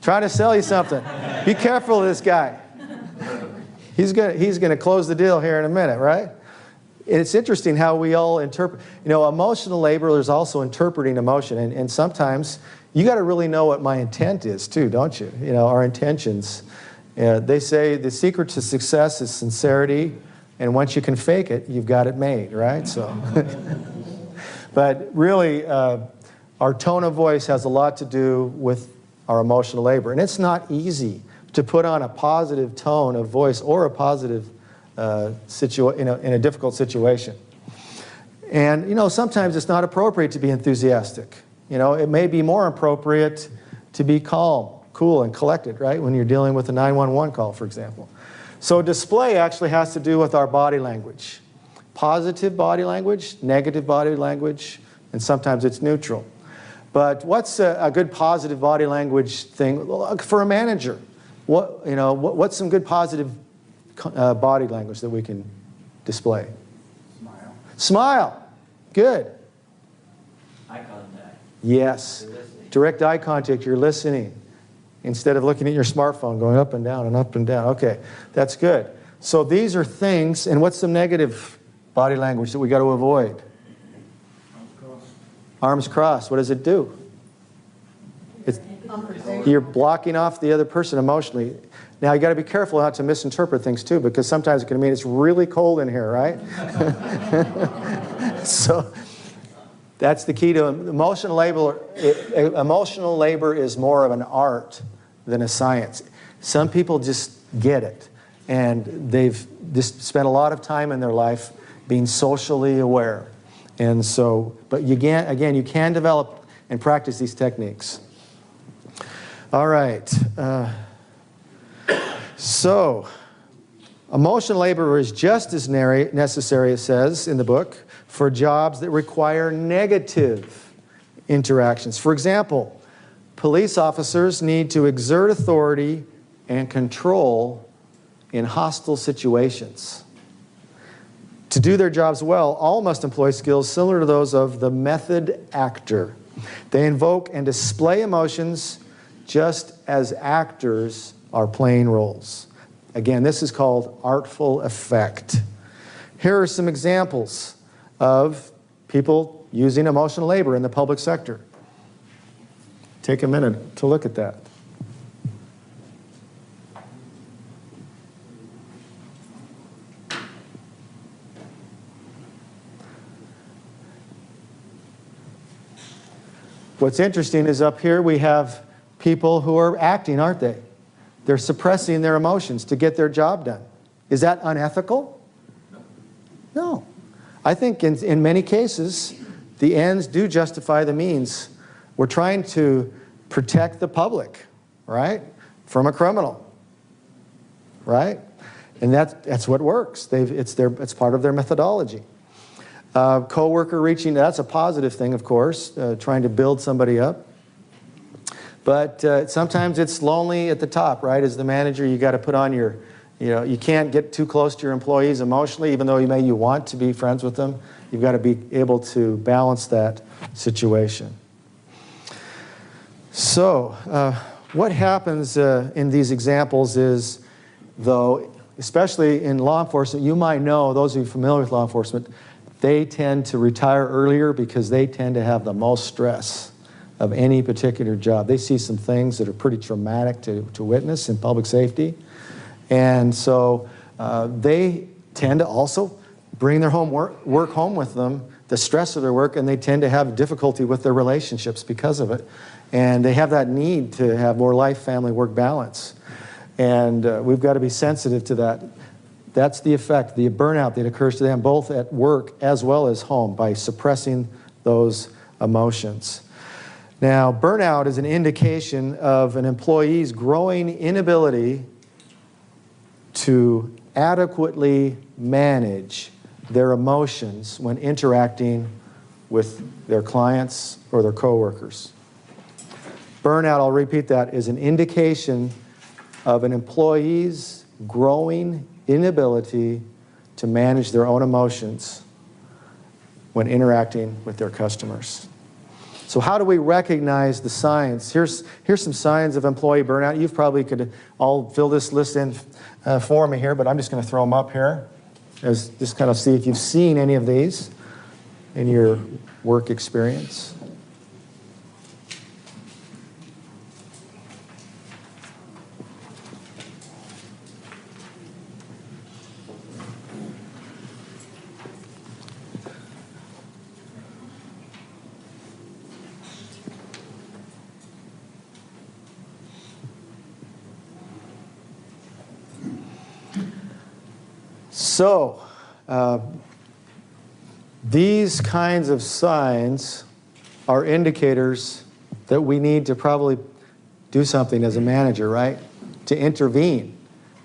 Speaker 2: Trying to sell you something. Be careful of this guy. He's gonna close the deal here in a minute, right? And it's interesting how we all interpret. You know, emotional labor is also interpreting emotion, and sometimes you got to really know what my intent is too, don't you? You know, our intentions. They say the secret to success is sincerity, and once you can fake it, you've got it made, right? So, but really, our tone of voice has a lot to do with our emotional labor, and it's not easy to put on a positive tone of voice or a positive in a difficult situation. And you know, sometimes it's not appropriate to be enthusiastic. You know, it may be more appropriate to be calm, cool, and collected, right? When you're dealing with a 911 call, for example. So display actually has to do with our body language. Positive body language, negative body language, and sometimes it's neutral. But what's a good positive body language thing for a manager? What's some good positive body language that we can display?
Speaker 7: Smile.
Speaker 2: Smile. Good.
Speaker 7: Eye contact.
Speaker 2: Yes. Direct eye contact. You're listening instead of looking at your smartphone going up and down and up and down. Okay, that's good. So these are things, and what's some negative body language that we got to avoid?
Speaker 4: Arms crossed.
Speaker 2: Arms crossed. What does it do? You're blocking off the other person emotionally. Now, you got to be careful not to misinterpret things, too, because sometimes it can mean it's really cold in here, right? So that's the key to emotional labor. Emotional labor is more of an art than a science. Some people just get it, and they've just spent a lot of time in their life being socially aware. And so, but you can develop and practice these techniques. All right. So, emotional labor is just as necessary, it says in the book, for jobs that require negative interactions. For example, police officers need to exert authority and control in hostile situations. To do their jobs well, all must employ skills similar to those of the method actor. They invoke and display emotions just as actors are playing roles. Again, this is called artful effect. Here are some examples of people using emotional labor in the public sector. Take a minute to look at that. What's interesting is up here we have people who are acting, aren't they? They're suppressing their emotions to get their job done. Is that unethical? No. I think in many cases, the ends do justify the means. We're trying to protect the public, right, from a criminal, right? And that's what works. It's part of their methodology. Coworker reaching, that's a positive thing, of course, trying to build somebody up. But sometimes it's lonely at the top, right? As the manager, you got to put on your, you can't get too close to your employees emotionally, even though you want to be friends with them. You've got to be able to balance that situation. So what happens in these examples is, though, especially in law enforcement, you might know, those of you familiar with law enforcement, they tend to retire earlier because they tend to have the most stress of any particular job. They see some things that are pretty traumatic to witness in public safety. And so they tend to also bring their work home with them, the stress of their work, and they tend to have difficulty with their relationships because of it. And they have that need to have more life, family, work balance. And we've got to be sensitive to that. That's the effect, the burnout that occurs to them both at work as well as home by suppressing those emotions. Now, burnout is an indication of an employee's growing inability to adequately manage their emotions when interacting with their clients or their coworkers. Burnout, I'll repeat that, is an indication of an employee's growing inability to manage their own emotions when interacting with their customers. So how do we recognize the signs? Here's some signs of employee burnout. You probably could all fill this list in for me here, but I'm just going to throw them up here. Just kind of see if you've seen any of these in your work experience. So, these kinds of signs are indicators that we need to probably do something as a manager, right? To intervene.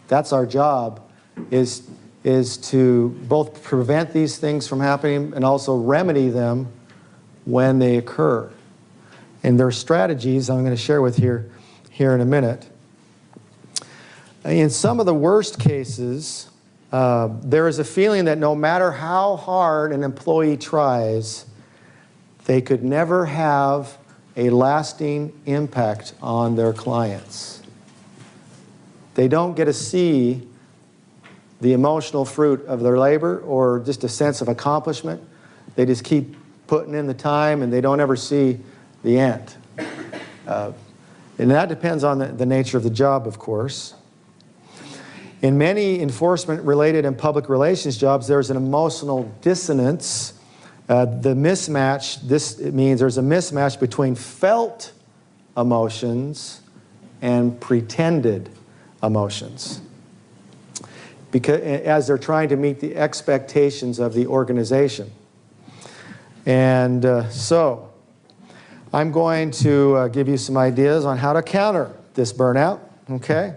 Speaker 2: That's our job, is to both prevent these things from happening and also remedy them when they occur. And there are strategies I'm going to share with here in a minute. In some of the worst cases, there is a feeling that no matter how hard an employee tries, they could never have a lasting impact on their clients. They don't get to see the emotional fruit of their labor or just a sense of accomplishment. They just keep putting in the time and they don't ever see the end. And that depends on the nature of the job, of course. In many enforcement-related and public relations jobs, there's an emotional dissonance. The mismatch, it means there's a mismatch between felt emotions and pretended emotions, because as they're trying to meet the expectations of the organization. And so I'm going to give you some ideas on how to counter this burnout, okay?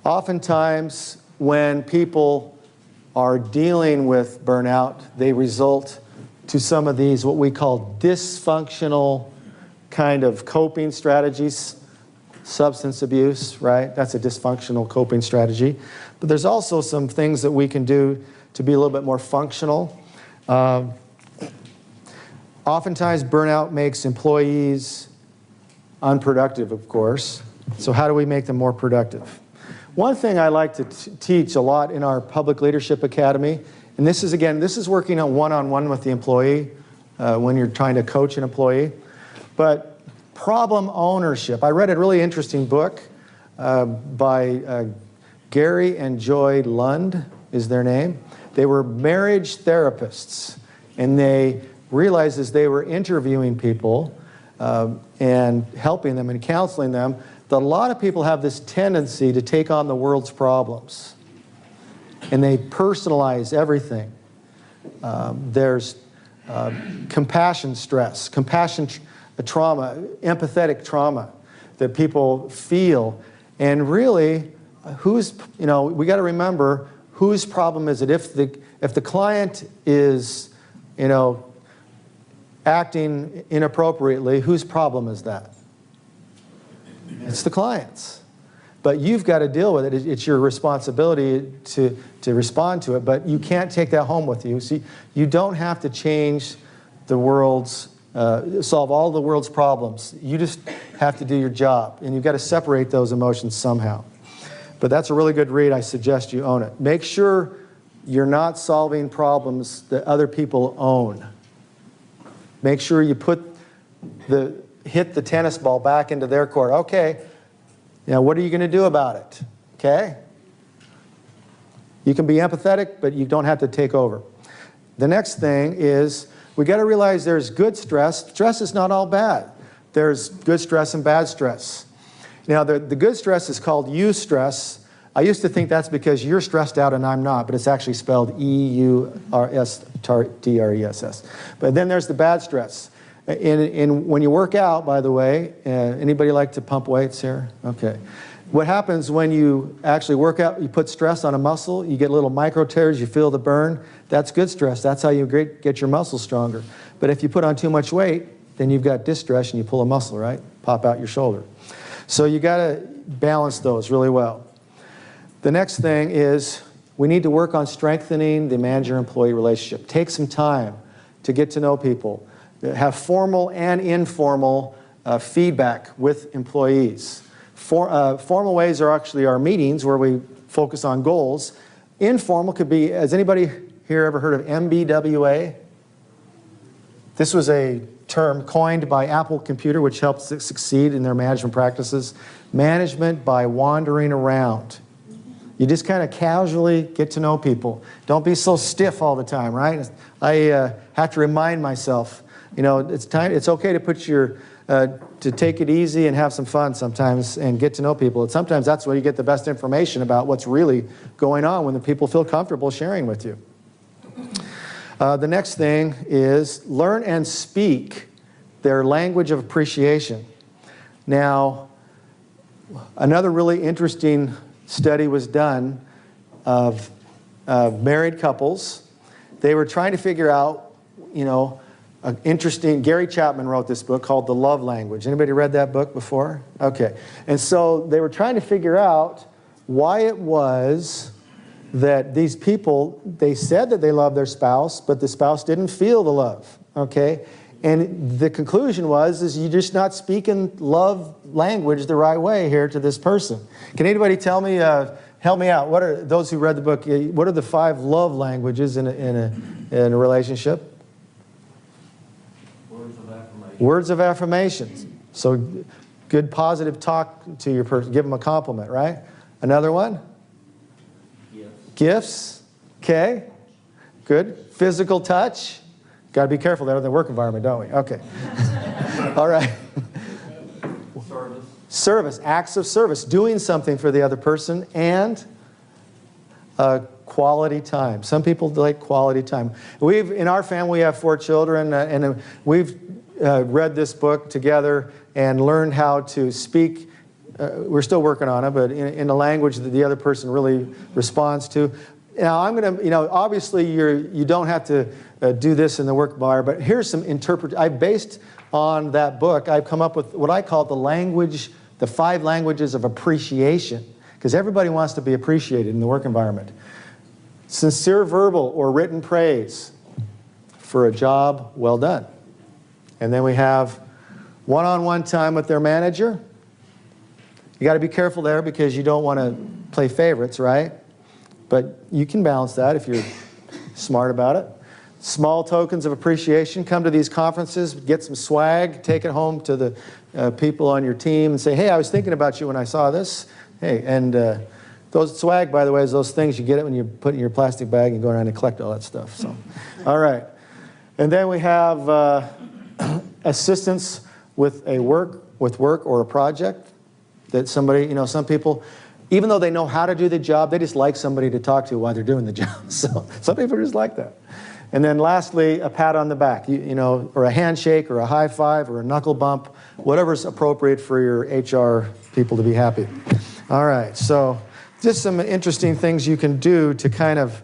Speaker 2: Oftentimes, when people are dealing with burnout, they result to some of these, what we call dysfunctional kind of coping strategies. Substance abuse, right? That's a dysfunctional coping strategy. But there's also some things that we can do to be a little bit more functional. Oftentimes, burnout makes employees unproductive, of course. So how do we make them more productive? One thing I like to teach a lot in our Public Leadership Academy, and this is working on one-on-one with the employee when you're trying to coach an employee, but problem ownership. I read a really interesting book by Gary and Joy Lund is their name. They were marriage therapists, and they realized as they were interviewing people and helping them and counseling them, that a lot of people have this tendency to take on the world's problems. And they personalize everything. There's compassion stress, compassion trauma, empathetic trauma that people feel. And really, we got to remember, whose problem is it? If the client is, acting inappropriately, whose problem is that? It's the client's. But you've got to deal with it. It's your responsibility to respond to it, but you can't take that home with you. See, you don't have to change the world's, solve all the world's problems. You just have to do your job, and you've got to separate those emotions somehow. But that's a really good read. I suggest you own it. Make sure you're not solving problems that other people own. Make sure you hit the tennis ball back into their court. Okay, now what are you going to do about it? Okay? You can be empathetic, but you don't have to take over. The next thing is we got to realize there's good stress. Stress is not all bad. There's good stress and bad stress. Now, the good stress is called eustress. I used to think that's because you're stressed out and I'm not, but it's actually spelled E-U-R-S-T-R-E-S-S. But then there's the bad stress. And when you work out, by the way, anybody like to pump weights here? Okay. What happens when you actually work out, you put stress on a muscle, you get little micro tears, you feel the burn. That's good stress. That's how you get your muscles stronger. But if you put on too much weight, then you've got distress and you pull a muscle, right? Pop out your shoulder. So you got to balance those really well. The next thing is we need to work on strengthening the manager-employee relationship. Take some time to get to know people. Have formal and informal feedback with employees. Formal ways are actually our meetings where we focus on goals. Informal could be, has anybody here ever heard of MBWA? This was a term coined by Apple Computer, which helps it succeed in their management practices. Management by wandering around. You just kind of casually get to know people. Don't be so stiff all the time, right? I have to remind myself, it's okay to put to take it easy and have some fun sometimes and get to know people. And sometimes that's where you get the best information about what's really going on when the people feel comfortable sharing with you. The next thing is learn and speak their language of appreciation. Now, another really interesting study was done of married couples. They were trying to figure out, Gary Chapman wrote this book called The Love Language. Anybody read that book before? Okay. And so they were trying to figure out why it was that these people, they said that they loved their spouse, but the spouse didn't feel the love, okay? And the conclusion was you're just not speaking love language the right way here to this person. Can anybody tell me, help me out, what are, those who read the book, what are the 5 love languages in a relationship? Words of affirmation. So good positive talk to your person, give them a compliment, right? Another one? Gifts. Okay. Good. Physical touch. Got to be careful there in the work environment, don't we? Okay. All right. Service. Acts of service. Doing something for the other person. And quality time. Some people like quality time. In our family, we have 4 children, and we've read this book together and learned how to speak. We're still working on it, but in a language that the other person really responds to. Now, I'm going to, obviously you don't have to do this in the work bar, but here's some based on that book, I've come up with what I call the 5 languages of appreciation, because everybody wants to be appreciated in the work environment. Sincere verbal or written praise for a job well done. And then we have one-on-one time with their manager. You got to be careful there because you don't want to play favorites, right? But you can balance that if you're smart about it. Small tokens of appreciation. Come to these conferences, get some swag, take it home to the people on your team and say, hey, I was thinking about you when I saw this. Hey, and those swag, by the way, is those things you get it when you put it in your plastic bag and go around and collect all that stuff. So, all right. And then we have assistance with work or a project that somebody, some people, even though they know how to do the job, they just like somebody to talk to while they're doing the job. So some people are just like that. And then lastly, a pat on the back, or a handshake or a high five or a knuckle bump, whatever's appropriate for your HR people to be happy. All right, so just some interesting things you can do to kind of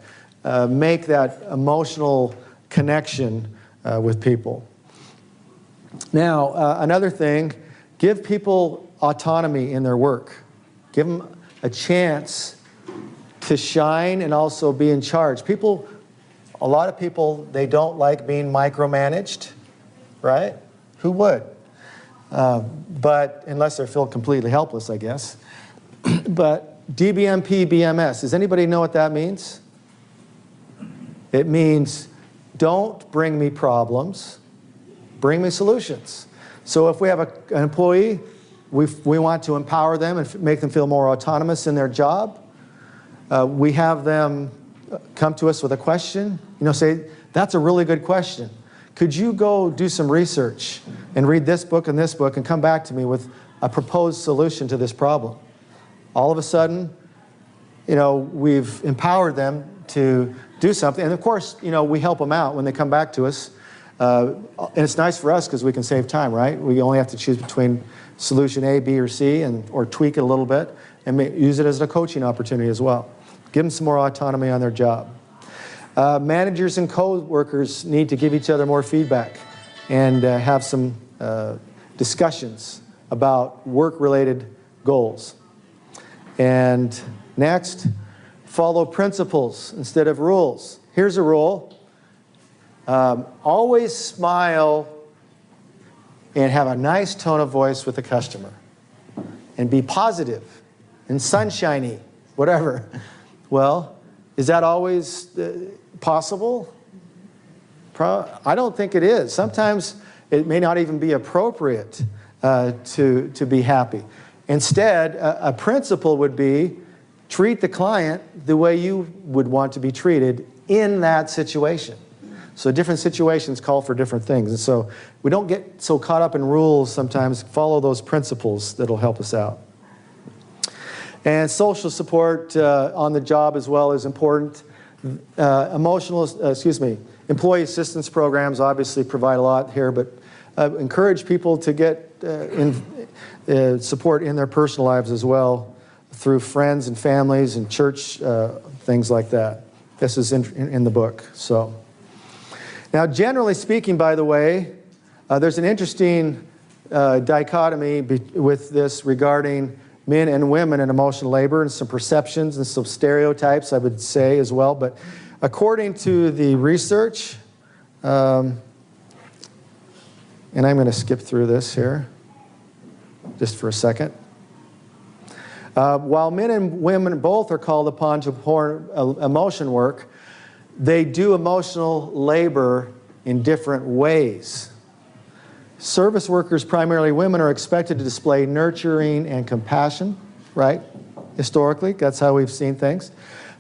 Speaker 2: make that emotional connection with people. Now, another thing, give people autonomy in their work. Give them a chance to shine and also be in charge. A lot of people, they don't like being micromanaged, right? Who would? But unless they feel completely helpless, I guess. But DBMP, BMS, does anybody know what that means? It means don't bring me problems, bring me solutions. So if we have an employee, we want to empower them and make them feel more autonomous in their job. We have them come to us with a question, say, that's a really good question. Could you go do some research and read this book and come back to me with a proposed solution to this problem? All of a sudden, we've empowered them to do something. And of course, we help them out when they come back to us. And it's nice for us because we can save time, right? We only have to choose between solution A, B, or C, or tweak it a little bit and use it as a coaching opportunity as well. Give them some more autonomy on their job. Managers and co-workers need to give each other more feedback and have some discussions about work-related goals. And next, follow principles instead of rules. Here's a rule. Always smile and have a nice tone of voice with the customer. And be positive and sunshiny, whatever. Well, is that always possible? I don't think it is. Sometimes it may not even be appropriate to be happy. Instead, a principle would be treat the client the way you would want to be treated in that situation. So different situations call for different things. And so we don't get so caught up in rules sometimes. Follow those principles that'll help us out. And social support on the job as well is important. Employee assistance programs obviously provide a lot here, but encourage people to get support in their personal lives as well through friends and families and church, things like that. This is in the book. So, now generally speaking, by the way, there's an interesting dichotomy with this regarding men and women in emotional labor, and some perceptions and some stereotypes, I would say, as well. But according to the research, and I'm going to skip through this here just for a second. While men and women both are called upon to perform emotion work, they do emotional labor in different ways. Service workers, primarily women, are expected to display nurturing and compassion, right? Historically, that's how we've seen things.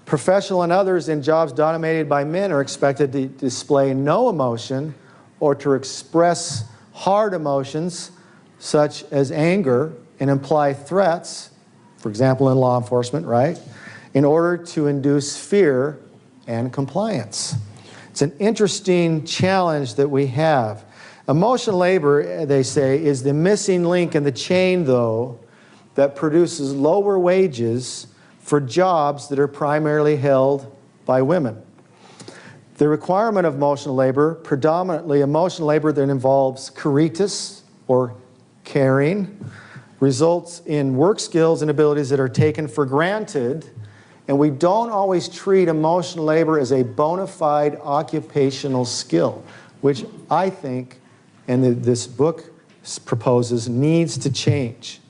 Speaker 2: Professional and others in jobs dominated by men are expected to display no emotion or to express hard emotions such as anger and imply threats, for example, in law enforcement, right? In order to induce fear and compliance. It's an interesting challenge that we have. Emotional labor, they say, is the missing link in the chain, though, that produces lower wages for jobs that are primarily held by women. The requirement of emotional labor, predominantly emotional labor that involves caritas, or caring, results in work skills and abilities that are taken for granted And we don't always treat emotional labor as a bona fide occupational skill, which I think, and this book proposes, needs to change.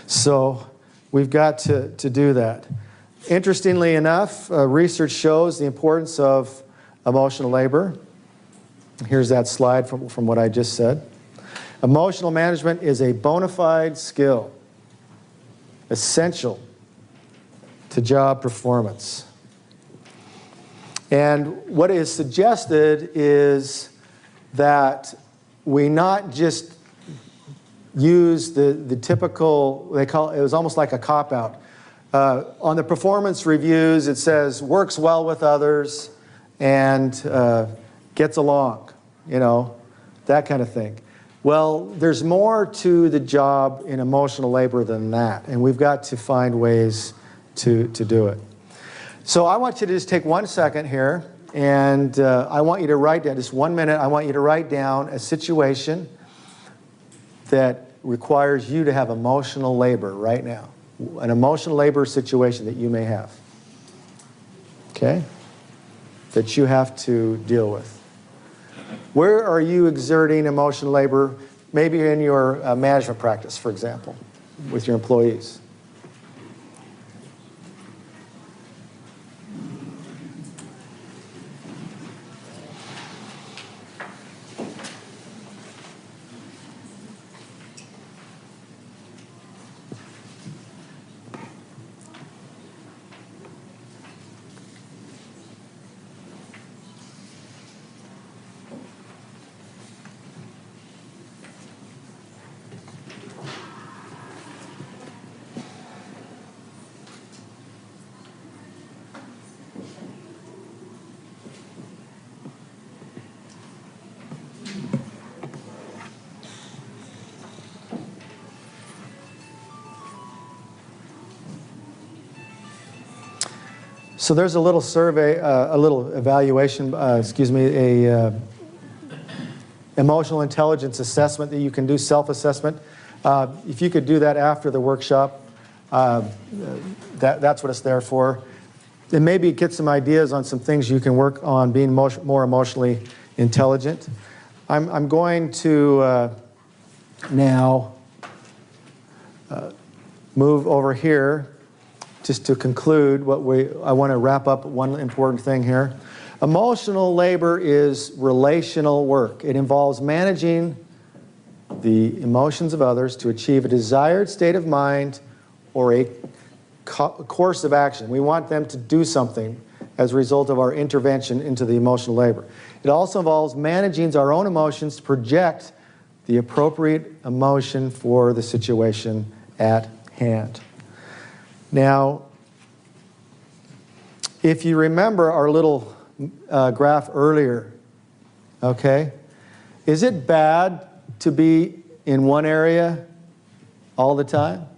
Speaker 2: So we've got to do that. Interestingly enough, research shows the importance of emotional labor. Here's that slide from what I just said. Emotional management is a bona fide skill, essential to job performance. And what is suggested is that we not just use the typical, it was almost like a cop-out. On the performance reviews, it says, works well with others and gets along, that kind of thing. Well, there's more to the job in emotional labor than that, and we've got to find ways to do it. So I want you to just take 1 second here, and I want you to write down, just 1 minute, I want you to write down a situation that requires you to have emotional labor right now. An emotional labor situation that you may have. Okay? That you have to deal with. Where are you exerting emotional labor? Maybe in your management practice, for example, with your employees. So there's a little survey, a little evaluation, emotional intelligence assessment that you can do, self-assessment. If you could do that after the workshop, that's what it's there for. And maybe get some ideas on some things you can work on being more emotionally intelligent. I'm going to now move over here just to conclude I want to wrap up one important thing here. Emotional labor is relational work. It involves managing the emotions of others to achieve a desired state of mind or a course of action. We want them to do something as a result of our intervention into the emotional labor. It also involves managing our own emotions to project the appropriate emotion for the situation at hand. Now, if you remember our little graph earlier, okay, is it bad to be in one area all the time?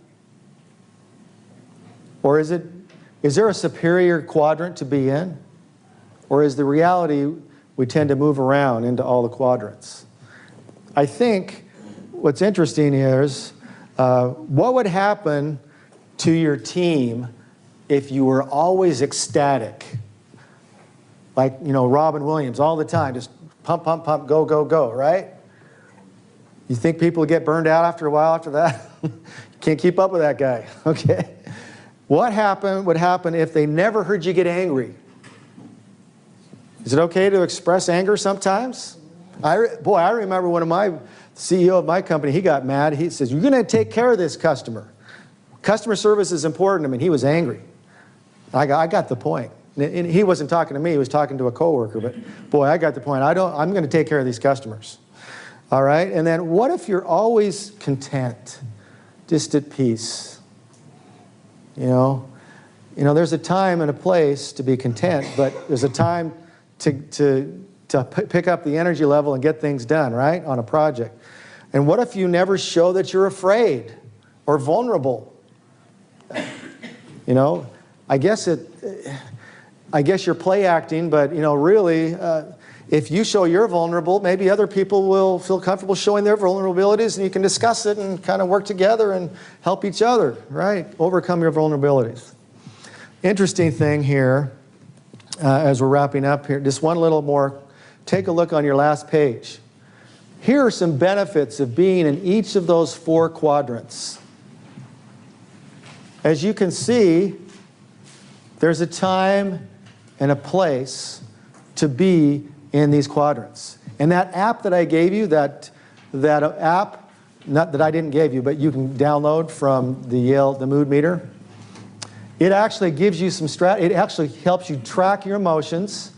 Speaker 2: Or is there a superior quadrant to be in? Or is the reality we tend to move around into all the quadrants? I think what's interesting here is what would happen to your team if you were always ecstatic? Like, Robin Williams all the time, just pump, pump, pump, go, go, go, right? You think people would get burned out after a while after that? You can't keep up with that guy, okay? What would happen if they never heard you get angry? Is it okay to express anger sometimes? I remember one of my CEO of my company, he got mad. He says, you're going to take care of this customer. Customer service is important to me. He was angry. I got the point. And he wasn't talking to me. He was talking to a coworker. But boy, I got the point. I'm going to take care of these customers. All right? And then what if you're always content, just at peace? There's a time and a place to be content, but there's a time to pick up the energy level and get things done, right, on a project. And what if you never show that you're afraid or vulnerable? I guess you're play acting, but really, if you show you're vulnerable, maybe other people will feel comfortable showing their vulnerabilities, and you can discuss it and kind of work together and help each other, right? Overcome your vulnerabilities. interesting thing here, as we're wrapping up here, just one little more. Take a look on your last page. Here are some benefits of being in each of those 4 quadrants. As you can see, there's a time and a place to be in these quadrants. And that app that I gave you, that app, not that I didn't give you, but you can download from the Mood Meter, it actually gives you some it actually helps you track your emotions.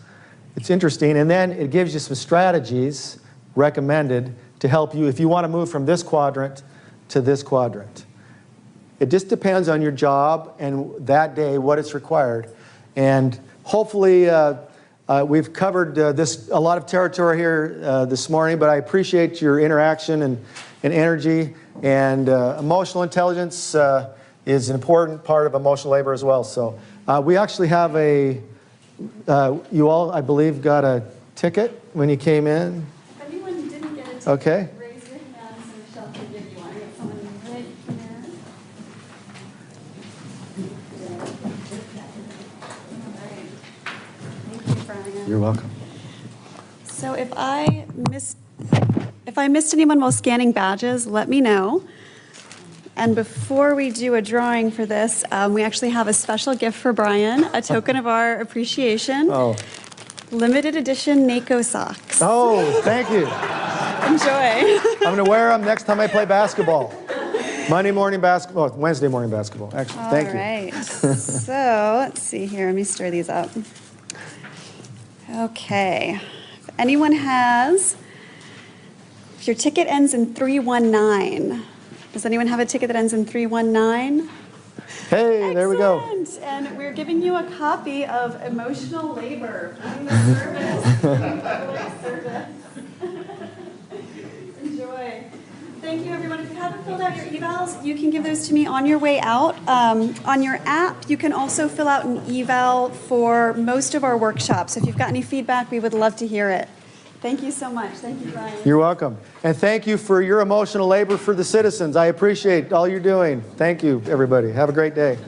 Speaker 2: It's interesting. And then it gives you some strategies recommended to help you if you want to move from this quadrant to this quadrant. It just depends on your job and that day what it's required. And hopefully we've covered a lot of territory here this morning, but I appreciate your interaction and energy. And emotional intelligence is an important part of emotional labor as well. So we actually have you all, I believe, got a ticket when you came in.
Speaker 1: If anyone didn't get a ticket,
Speaker 2: Okay.
Speaker 1: raise your hand so Michelle can give you one. I got someone right here. All right. Thank you, Brian.
Speaker 2: You're welcome.
Speaker 1: So if I missed anyone while scanning badges, let me know. And before we do a drawing for this, we actually have a special gift for Brian, a token of our appreciation.
Speaker 2: Oh.
Speaker 1: Limited edition NACo socks.
Speaker 2: Oh, thank you.
Speaker 1: Enjoy.
Speaker 2: I'm going to wear them next time I play basketball. Monday morning basketball, Wednesday morning basketball, actually. Thank you.
Speaker 1: All right. So let's see here. Let me stir these up. Okay. If anyone if your ticket ends in 319, does anyone have a ticket that ends in 319?
Speaker 2: Hey, there we go.
Speaker 1: Excellent. And we're giving you a copy of Emotional Labor, Finding the Service. Enjoy. Thank you, everyone. If you haven't filled out your evals, you can give those to me on your way out. On your app, you can also fill out an eval for most of our workshops. So if you've got any feedback, we would love to hear it. Thank you so much. Thank you, Brian.
Speaker 2: You're welcome. And thank you for your emotional labor for the citizens. I appreciate all you're doing. Thank you, everybody. Have a great day.